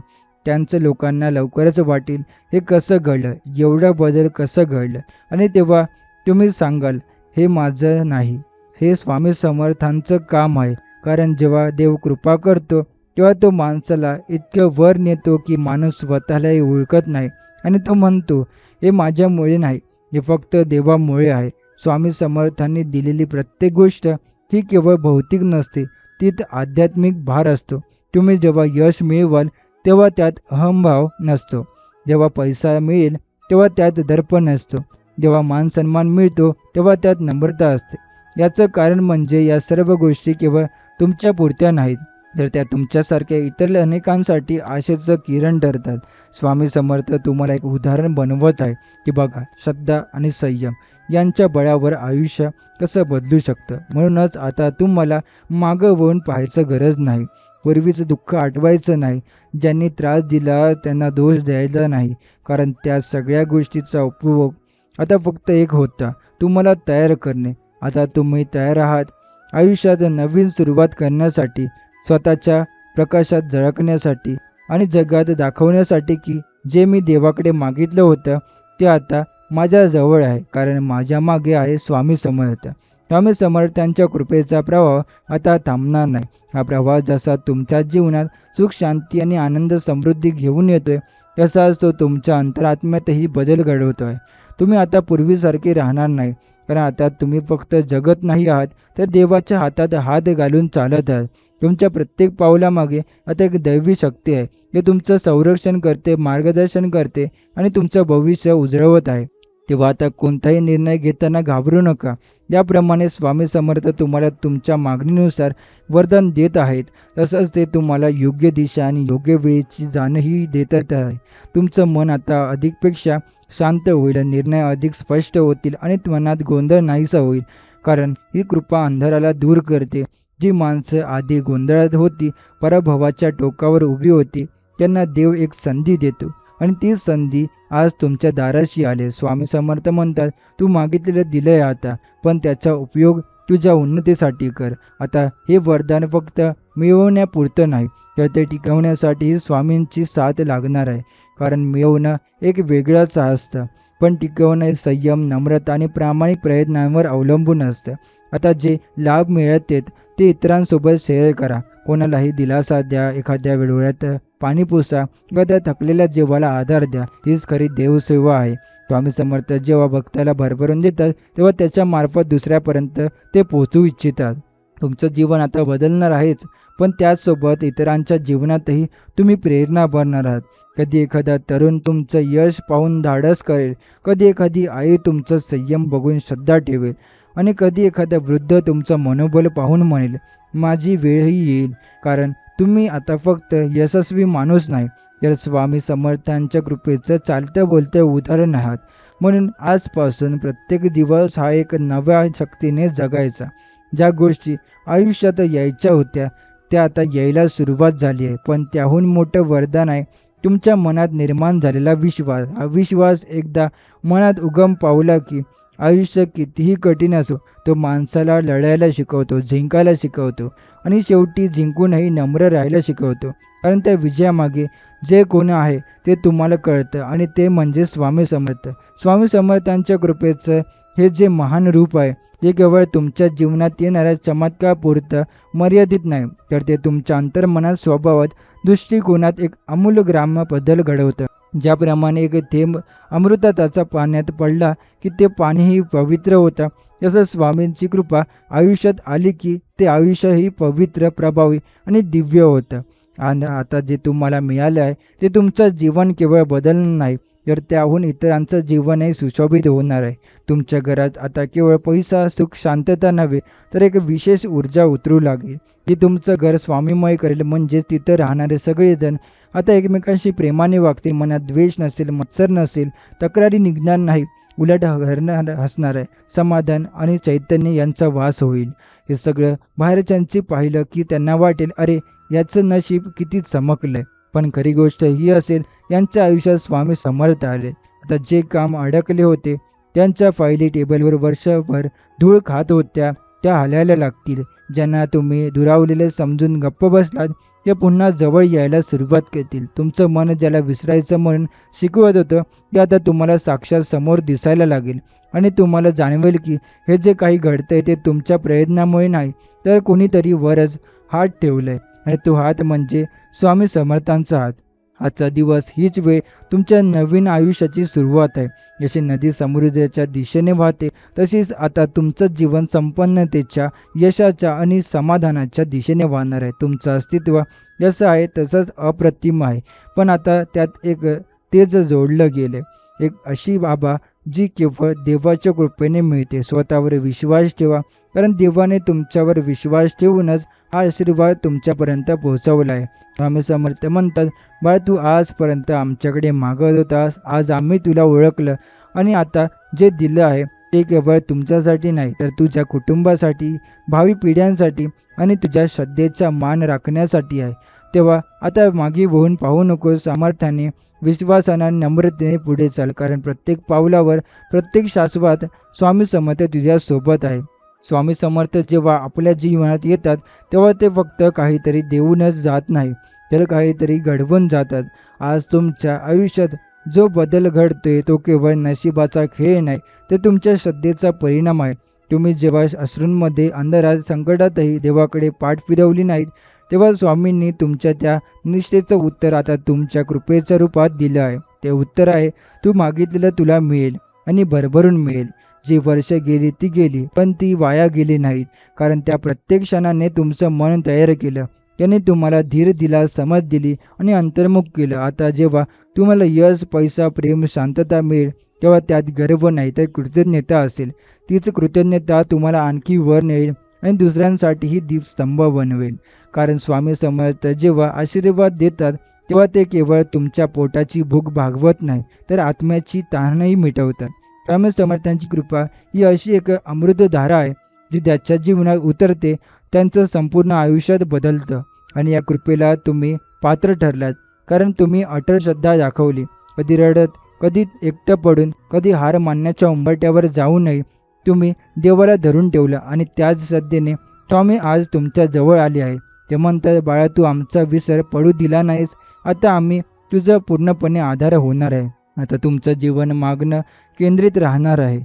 त्यांचं लोकांना लवकरच वाटेल हे कसं घडलं, एवढं बदल कसं घडलं. आणि तेव्हा तुम्ही सांगाल, हे माझं नाही, हे स्वामी समर्थांचं काम आहे. कारण जेव्हा देव कृपा करतो तेव्हा तो माणसाला इतकं वर नेतो की माणूस स्वतःलाही ओळखत नाही आणि तो म्हणतो, हे माझ्यामुळे नाही, हे फक्त देवामुळे आहे. स्वामी समर्थांनी दिलेली प्रत्येक गोष्ट ही केवळ भौतिक नसते, तीत आध्यात्मिक भार असतो. तुम्ही जेव्हा यश मिळवाल तेव्हा त्यात अहंभाव नसतो. जेव्हा पैसा मिळेल तेव्हा त्यात दर्प नसतो. जेव्हा मान सन्मान मिळतो तेव्हा त्यात नम्रता असते. याचं कारण म्हणजे या सर्व गोष्टी केवळ तुमच्या पुरत्या नाहीत तर त्या तुमच्यासारख्या इतर अनेकांसाठी आशेचं किरण ठरतात. स्वामी समर्थ तुम्हाला एक उदाहरण बनवत आहे की बघा, श्रद्धा आणि संयम यांच्या बळावर आयुष्य कसं बदलू शकतं. म्हणूनच आता तुम्हाला मागं वळून पाहायचं गरज नाही. पूर्वीचं दुःख आठवायचं नाही. ज्यांनी त्रास दिला त्यांना दोष द्यायचा नाही, कारण त्या सगळ्या गोष्टीचा उपभोग आता फक्त एक होता तुम्हाला तयार करणे. आता तुम्ही तयार आहात आयुष्यात नवीन सुरुवात करण्यासाठी, स्वतःच्या प्रकाशात झळकण्यासाठी आणि जगात दाखवण्यासाठी की जे मी देवाकडे मागितलं होतं ते आता माझ्याजवळ आहे, कारण माझ्या मागे आहे स्वामी समर्थ. स्वामी समर्थांच्या कृपेचा प्रवाह आता थांबणार नाही. हा प्रवाह जसा तुमच्या जीवनात सुख, शांती आणि आनंद, समृद्धी घेऊन येतोय, तसाच तो तुमच्या अंतरात्म्यातही बदल घडवतोय. तुम्ही आता पूर्वीसारखे राहणार नाही, कारण आता तुम्ही फक्त जगत नाही आहात, तर देवाच्या हातात हात घालून चालत आहात. तुमच्या प्रत्येक पावलामागे आता एक दैवी शक्ती आहे, जे तुमचं संरक्षण करते, मार्गदर्शन करते आणि तुमचं भविष्य उजळवत आहे. तेव्हा आता कोणताही निर्णय घेताना घाबरू नका. याप्रमाणे स्वामी समर्थ तुम्हाला तुमच्या मागणीनुसार वरदान देत आहेत, तसंच ते तुम्हाला योग्य दिशा आणि योग्य वेळेची जाणही देत आहे. तुमचं मन आता अधिकपेक्षा शांत होईल, निर्णय अधिक स्पष्ट होतील आणि मनात गोंधळ नाहीसा होईल, कारण ही कृपा अंधाराला दूर करते. जी माणसं आधी गोंधळात होती, पराभवाच्या टोकावर उभी होती, त्यांना देव एक संधी देतो आणि ती संधी आज तुमच्या दाराशी आले. स्वामी समर्थ म्हणतात, तू मागितलेलं दिलंय आता, पण त्याचा उपयोग तुझ्या उन्नतीसाठी कर. आता हे वरदान फक्त मिळवण्यापुरतं नाही, तर ते टिकवण्यासाठी स्वामींची साथ लागणार आहे. कारण मिळवणं एक वेगळंच असतं, पण टिकवणं संयम, नम्रता आणि प्रामाणिक प्रयत्नांवर अवलंबून असतं. आता जे लाभ मिळतात ते इतरांसोबत शेअर करा. कोणालाही दिलासा द्या, एखाद्या डोळ्यात पाणी पुसा, एखाद्या थकलेल्या जीवाला आधार द्या. हीच खरी देवसेवा आहे. स्वामी समर्थ जेव्हा भक्ताला भरभरून देतात, तेव्हा त्याच्या मार्फत दुसऱ्यापर्यंत ते पोहोचू इच्छितात. तुमचं जीवन आता बदलणार आहेच, पण त्याचसोबत इतरांच्या जीवनातही तुम्ही प्रेरणा बनणार आहात. कधी एखादा तरुण तुमचं यश पाहून धाडस करेल, कधी एखादी आई तुमचं संयम बघून श्रद्धा ठेवेल आणि कधी एखादा वृद्ध तुमचं मनोबल पाहून म्हणेल, माझी वेळही येईल. कारण तुम्ही आता फक्त यशस्वी माणूस नाही, तर स्वामी समर्थांच्या कृपेचं चालतं बोलतं उदाहरण आहात. म्हणून आजपासून प्रत्येक दिवस हा एक नव्या शक्तीने जगायचा. ज्या गोष्टी आयुष्यात यायच्या होत्या त्या आता यायला सुरुवात झाली आहे. पण त्याहून मोठं वरदान आहे तुमच्या मनात निर्माण झालेला विश्वास. हा विश्वास एकदा मनात उगम पावला की आयुष्य कितीही कठीण असो, तो माणसाला लढायला शिकवतो, जिंकायला शिकवतो आणि शेवटी जिंकूनही नम्र राहायला शिकवतो. कारण त्या विजयामागे जे कोण आहे ते तुम्हाला कळतं आणि ते म्हणजे स्वामी समर्थ. स्वामी समर्थांच्या कृपेचं हे जे महान रूप आहे, ते केवळ तुमच्या जीवनात येणाऱ्या चमत्कारापुरतं मर्यादित नाही, तर ते तुमच्या अंतर्मनात, स्वभावात, दृष्टिकोनात एक अमूल्य बदल घडवतं. ज्याप्रमाणे एक थेंब अमृताचा पाण्यात पडला की ते पाणीही पवित्र होतं, तसं स्वामींची कृपा आयुष्यात आली की ते आयुष्यही पवित्र, प्रभावी आणि दिव्य होतं. आणि आता जे तुम्हाला मिळालं आहे ते तुमचं जीवन केवळ बदलणार नाही, तर त्याहून इतरांचं जीवनही सुशोभित होणार आहे. तुमच्या घरात आता केवळ पैसा, सुख, शांतता नव्हे, तर एक विशेष ऊर्जा उतरू लागेल, जी तुमचं घर स्वामीमय करेल. म्हणजेच तिथं राहणारे सगळेजण आता एकमेकांशी प्रेमाने वागतील. मनात द्वेष नसेल, मत्सर नसेल, तक्रारी निघणार नाही. उलट घरनं हसणार आहे, समाधान आणि चैतन्य यांचा वास होईल. हे सगळं बाहेरच्यांची पाहिलं की त्यांना वाटेल, अरे याचं नशीब किती चमकलंय. पण खरी गोष्ट ही असेल, यांच्या आयुष्यात स्वामी समर्थ आले. आता जे काम अडकले होते, त्यांच्या फायली टेबलवर वर्षभर धूळ खात होत्या, त्या हलायला लागतील. ज्यांना तुम्ही दुरावलेले समजून गप्प बसलात, ते पुन्हा जवळ यायला सुरुवात करतील. तुमचं मन ज्याला विसरायचं म्हणून शिकवत होतं, ते आता तुम्हाला साक्षात समोर दिसायला लागेल आणि तुम्हाला जाणवेल की हे जे काही घडतंय ते तुमच्या प्रयत्नामुळे नाही, तर कोणीतरी वरच हात ठेवलाय आणि तो हात म्हणजे स्वामी समर्थांचा हात. आजचा दिवस, हीच वेळ तुमच्या नवीन आयुष्याची सुरुवात आहे. जशी नदी समृद्धीच्या दिशेने वाहते, तशीच आता तुमचं जीवन संपन्नतेच्या, यशाच्या आणि समाधानाच्या दिशेने वाहणार आहे. तुमचं अस्तित्व जसं आहे तसंच अप्रतिम आहे, पण आता त्यात एक तेज जोडलं गेलं, एक अशी बाबा जी केवळ देवाच्या कृपेने मिळते. स्वतःवर विश्वास ठेवा, कारण देवाने तुमच्यावर विश्वास ठेवूनच हा आशीर्वाद तुमच्यापर्यंत पोहोचवला आहे. स्वामी समर्थ म्हणतात, बाळ, तू आजपर्यंत आमच्याकडे मागत होतास, आज आम्ही तुला ओळखलं आणि आता जे दिलं आहे ते केवळ तुमच्यासाठी नाही, तर तुझ्या कुटुंबासाठी, भावी पिढ्यांसाठी आणि तुझ्या श्रद्धेचा मान राखण्यासाठी आहे. तेव्हा आता मागे वळून पाहू नको. सामर्थ्याने विश्वासाने आणि नम्रतेने पुढे चाल, कारण प्रत्येक पावलावर, प्रत्येक श्वासात स्वामी समर्थ तुझ्या सोबत आहे. स्वामी समर्थ जेव्हा आपल्या जीवनात येतात तेव्हा ते फक्त काहीतरी देऊनच जात नाही, तर काहीतरी घडवून जातात. आज तुमच्या आयुष्यात जो बदल घडतोय तो केवळ नशिबाचा खेळ नाही, तर तुमच्या श्रद्धेचा परिणाम आहे. तुम्ही जेव्हा अश्रूंमध्ये, अंधारात, संकटातही देवाकडे पाठ फिरवली नाहीत, तेव्हा स्वामींनी तुमच्या त्या निष्ठेचं उत्तर आता तुमच्या कृपेच्या रूपात दिलं आहे. ते उत्तर आहे, तू मागितलेलं तुला मिळेल आणि भरभरून मिळेल. जी वर्ष गेली ती गेली, पण ती वाया गेली नाहीत, कारण त्या प्रत्येक क्षणाने तुमचं मन तयार केलं. त्याने तुम्हाला धीर दिला, समज दिली आणि अंतर्मुख केलं. आता जेव्हा तुम्हाला यश, पैसा, प्रेम, शांतता मिळेल, तेव्हा त्यात गर्व नाही तर कृतज्ञता असेल. तीच कृतज्ञता तुम्हाला आणखी वर नेईल आणि दुसऱ्यांसाठीही दीपस्तंभ बनवेल. कारण स्वामी समर्थ जेव्हा आशीर्वाद देतात तेव्हा ते केवळ तुमच्या पोटाची भूक भागवत नाही, तर आत्म्याची तहानही मिटवतात. स्वामी समर्थांची कृपा ही अशी एक अमृतधारा आहे, जी त्याच्या जीवनात उतरते, त्यांचं संपूर्ण आयुष्यात बदलतं. आणि या कृपेला तुम्ही पात्र ठरलात, कारण तुम्ही अटळ श्रद्धा दाखवली. कधी रडत, कधी एकटं पडून, कधी हार मानण्याच्या उंबरठ्यावर जाऊ नये तुम्ही देवाला धरून ठेवलं, आणि त्याच श्रद्धेने स्वामी आज तुमच्या जवळ आले आहे. ते म्हणतात, बाळा, तू आमचा विसर पडू दिला नाहीस, आता आम्ही तुझं पूर्णपणे आधार होणार आहे. आता तुमचं जीवन मागणं केंद्रित राहणार आहे,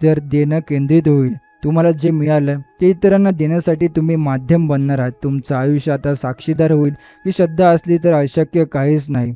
जर देणं केंद्रित होईल. तुम्हाला जे मिळालं ते इतरांना देण्यासाठी तुम्ही माध्यम बनणार आहात. तुमचं आयुष्य आता साक्षीदार होईल की श्रद्धा असली तर अशक्य काहीच नाही.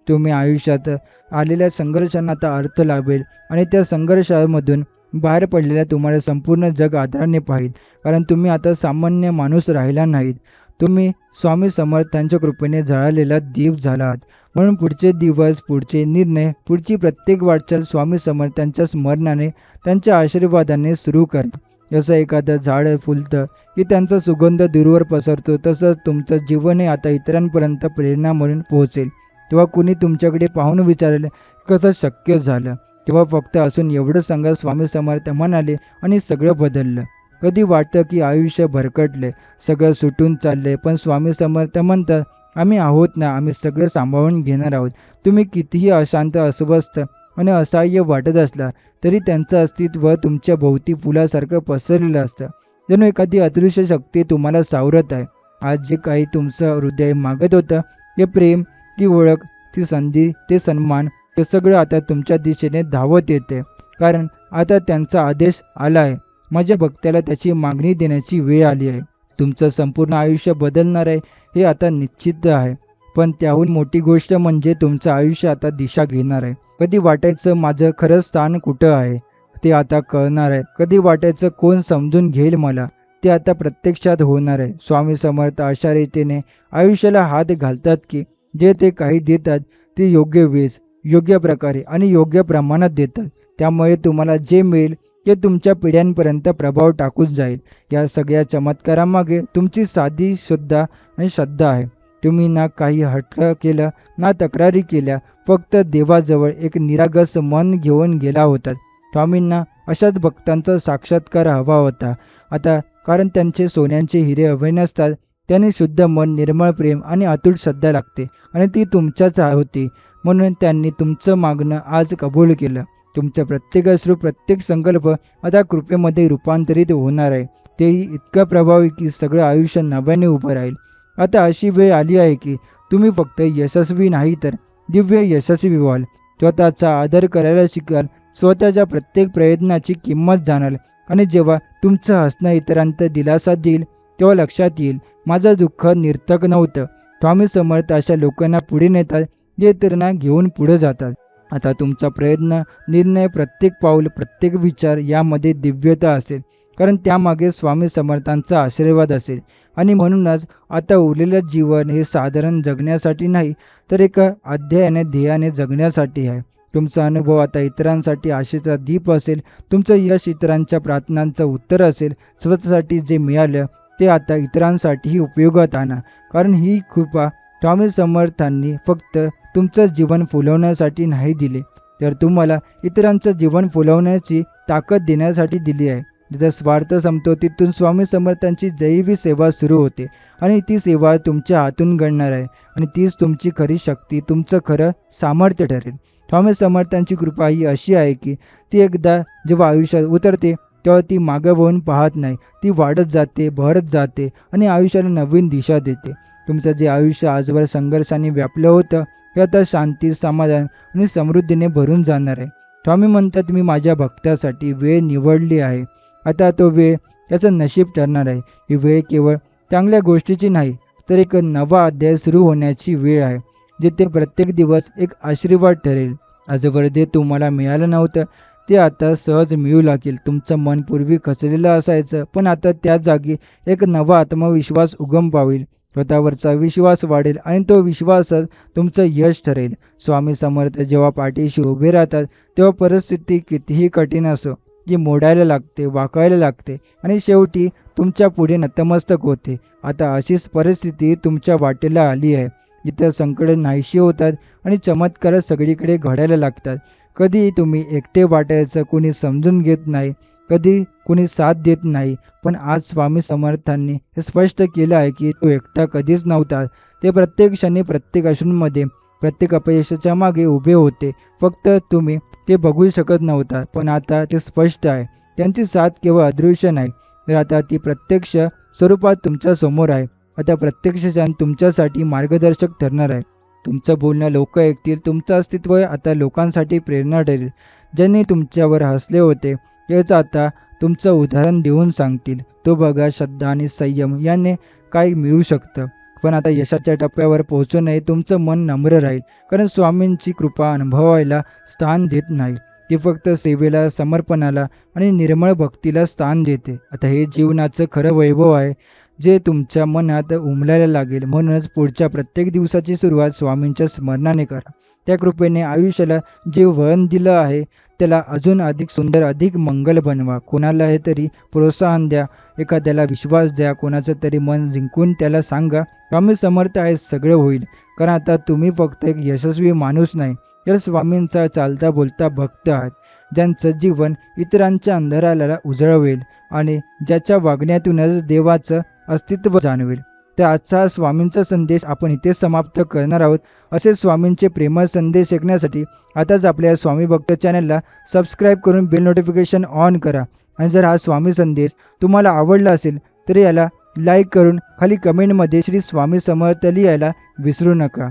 तुम्ही आयुष्यात आलेल्या संघर्षांना आता अर्थ लाभेल, आणि त्या संघर्षामधून बाहेर पडलेल्या तुम्हाला संपूर्ण जग आदराने पाहिल, कारण तुम्ही आता सामान्य माणूस राहिला नाहीत. तुम्ही स्वामी समर्थांच्या कृपेने जळालेला दीप झाला आहात. म्हणून पुढचे दिवस, पुढचे निर्णय, पुढची प्रत्येक वाटचाल स्वामी समर्थांच्या स्मरणाने, त्यांच्या आशीर्वादाने सुरू करा. जसं एखादं झाड फुलतं की त्यांचा सुगंध दूरवर पसरतो, तसंच तुमचं जीवनही आता इतरांपर्यंत प्रेरणा म्हणून पोहोचेल. तेव्हा कुणी तुमच्याकडे पाहून विचारेल, कसं शक्य झालं? तेव्हा फक्त असून एवढं सांगा, स्वामी समर्थ म्हणाले, आणि सगळं बदललं. कधी वाटतं की आयुष्य भरकटले, सगळं सुटून चाललंय, पण स्वामी समर्थ म्हणतात, आम्ही आहोत ना, आम्ही सगळं सांभाळून घेणार आहोत. तुम्ही कितीही अशांत, अस्वस्थ आणि असहाय्य वाटत असला तरी त्यांचं अस्तित्व तुमच्या भोवती फुलासारखं पसरलेलं असतं. जणू एखादी अदृश्य शक्ती तुम्हाला सावरत आहे. आज जे काही तुमचं हृदय मागत होतं, ते प्रेम, ती ओळख, ती संधी, ते सन्मान, ते सगळं आता तुमच्या दिशेने धावत येते, कारण आता त्यांचा आदेश आला आहे. माझ्या भक्ताला त्याची मागणी देण्याची वेळ आली आहे. तुमचं संपूर्ण आयुष्य बदलणार आहे हे आता निश्चित आहे, पण त्याहून मोठी गोष्ट म्हणजे तुमचं आयुष्य आता दिशा घेणार आहे. कधी वाटायचं माझं खरं स्थान कुठं आहे, ते आता कळणार आहे. कधी वाटायचं कोण समजून घेईल मला, ते आता प्रत्यक्षात होणार आहे. स्वामी समर्थ अशा रीतीने आयुष्याला हात घालतात की जे ते काही देतात ते योग्य वेळेस, योग्य प्रकारे आणि योग्य प्रमाणात देतात. त्यामुळे तुम्हाला जे मिळेल ते तुमच्या पिढ्यांपर्यंत प्रभाव टाकून जाईल. या सगळ्या चमत्कारामागे तुमची साधी, शुद्ध आणि श्रद्धा आहे. तुम्ही ना काही हट्ट केलं, ना तक्रारी केल्या, फक्त देवाजवळ एक निरागस मन घेऊन गेला होतात. स्वामींना अशाच भक्तांचा साक्षात्कार हवा होता आता, कारण त्यांचे सोन्यांचे हिरे हवे नसतात. त्यांनी शुद्ध मन, निर्मळ प्रेम आणि अतूट श्रद्धा लागते, आणि ती तुमच्याच होती. म्हणून त्यांनी तुमचं मागणं आज कबूल केलं. तुमचा प्रत्येक अश्रू, प्रत्येक संकल्प आता कृपेमध्ये रूपांतरित होणार आहे. तेही इतकं प्रभावी की सगळं आयुष्य नव्याने उभं राहील. आता अशी वेळ आली आहे की तुम्ही फक्त यशस्वी नाही तर दिव्य यशस्वी व्हाल. स्वतःचा आदर करायला शिकाल, स्वतःच्या प्रत्येक प्रयत्नाची किंमत जाणाल, आणि जेव्हा तुमचं हसणं इतरांत दिलासा देईल तेव्हा लक्षात येईल, माझं दुःख निर्थक नव्हतं. स्वामी समर्थ अशा लोकांना पुढे नेतात जे इतरांना घेऊन पुढे जातात. आता तुमचा प्रयत्न, निर्णय, प्रत्येक पाऊल, प्रत्येक विचार यामध्ये दिव्यता असेल, कारण त्यामागे स्वामी समर्थांचा आशीर्वाद असेल. आणि म्हणूनच आता उरलेलं जीवन हे साधारण जगण्यासाठी नाही, तर एका अध्यायाने, ध्येयाने जगण्यासाठी आहे. तुमचा अनुभव आता इतरांसाठी आशेचा दीप असेल. तुमचं यश इतरांच्या प्रार्थनांचं उत्तर असेल. स्वतःसाठी जे मिळालं ते आता इतरांसाठीही उपयोगात आणा, कारण ही कृपा स्वामी समर्थांनी फक्त तुमचं जीवन फुलवण्यासाठी नाही दिले, तर तुम्हाला इतरांचं जीवन फुलवण्याची ताकद देण्यासाठी दिली आहे. जिथं स्वार्थ संपतो तिथून स्वामी समर्थांची दैवी सेवा सुरू होते आणि ती सेवा तुमच्या हातून घडणार आहे आणि तीच तुमची खरी शक्ती, तुमचं खरं सामर्थ्य ठरेल. स्वामी समर्थांची कृपा ही अशी आहे की ती एकदा जेव्हा आयुष्यात उतरते तेव्हा ती मागं वळून पाहत नाही. ती वाढत जाते, बहरत जाते आणि आयुष्याला नवीन दिशा देते. तुमचं जे आयुष्य आजवर संघर्षाने व्यापलं होतं हे आता शांती, समाधान आणि समृद्धीने भरून जाणार आहे. स्वामी म्हणतात, मी माझ्या भक्तासाठी वेळ निवडली आहे. आता तो वेळ त्याचं नशीब ठरणार आहे. ही वेळ केवळ चांगल्या गोष्टीची नाही, तर एक नवा अध्याय सुरू होण्याची वेळ आहे, जिथे प्रत्येक दिवस एक आशीर्वाद ठरेल. आजवर जे तुम्हाला मिळालं नव्हतं ते आता सहज मिळू लागेल. तुमचं मन पूर्वी खचलेलं असायचं, पण आता त्या जागी एक नवा आत्मविश्वास उगम पावेल. स्वतःवरचा विश्वास वाढेल आणि तो विश्वासच तुमचं यश ठरेल. स्वामी समर्थ जेव्हा पाठीशी उभे राहतात तेव्हा परिस्थिती कितीही कठीण असो, जी मोडायला लागते, वाकायला लागते आणि शेवटी तुमच्या पुढे नतमस्तक होते. आता अशीच परिस्थिती तुमच्या वाटेला आली आहे, जिथं संकट नाहीशी होतात आणि चमत्कार सगळीकडे घडायला लागतात. कधी तुम्ही एकटे वाटायचं कोणी समजून घेत नाही, कधी कोणी साथ देत नाही, पण आज स्वामी समर्थांनी हे स्पष्ट केलं आहे की तो एकटा कधीच नव्हता. ते प्रत्येक क्षणी, प्रत्येक अश्रूंमध्ये, प्रत्येक अपयशाच्या मागे उभे होते. फक्त तुम्ही ते बघू शकत नव्हता, पण आता ते स्पष्ट आहे. त्यांची साथ केवळ अदृश्य नाही, तर आता ती प्रत्यक्ष स्वरूपात तुमच्या समोर आहे. आता प्रत्यक्ष क्षण तुमच्यासाठी मार्गदर्शक ठरणार आहे. तुमचं बोलणं लोक ऐकतील. तुमचं अस्तित्व आता लोकांसाठी प्रेरणा ठरेल. ज्यांनी तुमच्यावर हसले होते तेच आता तुमचं उदाहरण देऊन सांगतील, तो बघा, श्रद्धा आणि संयम याने काय मिळू शकतं. पण आता यशाच्या टप्प्यावर पोहोचू नये. तुमचं मन नम्र राहील, कारण स्वामींची कृपा अनुभवायला स्थान देत नाही. ती फक्त सेवेला, समर्पणाला आणि निर्मळ भक्तीला स्थान देते. आता हे जीवनाचं खरं वैभव आहे, जे तुमच्या मनात उमलायला लागेल. म्हणूनच पुढच्या प्रत्येक दिवसाची सुरुवात स्वामींच्या स्मरणाने करा. त्या कृपेने आयुष्याला जे वळण दिलं आहे त्याला अजून अधिक सुंदर, अधिक मंगल बनवा. कोणाला हे तरी प्रोत्साहन द्या, एखाद्याला विश्वास द्या, कोणाचं तरी मन जिंकून त्याला सांगा, स्वामी समर्थ आहे, सगळं होईल. कारण आता तुम्ही फक्त एक यशस्वी माणूस नाही, तर स्वामींचा चालता बोलता भक्त आहात, ज्यांचं जीवन इतरांच्या अंधाराला उजळवेल आणि ज्याच्या वागण्यातूनच देवाचं अस्तित्व जाणवेल. तर आजचा स्वामींचा संदेश आपण इथे समाप्त करणार आहोत. असे स्वामींचे प्रेमळ संदेश ऐकण्यासाठी आताच आपल्या स्वामी भक्त चॅनलला सबस्क्राईब करून बेल नोटिफिकेशन ऑन करा. आणि जर हा स्वामी संदेश तुम्हाला आवडला असेल तर याला लाईक करून खाली कमेंटमध्ये श्री स्वामी समर्थ लिहायला विसरू नका.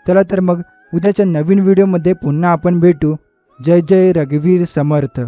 चला तर मग उद्याच्या नवीन व्हिडिओमध्ये पुन्हा आपण भेटू. जय जय रघुवीर समर्थ.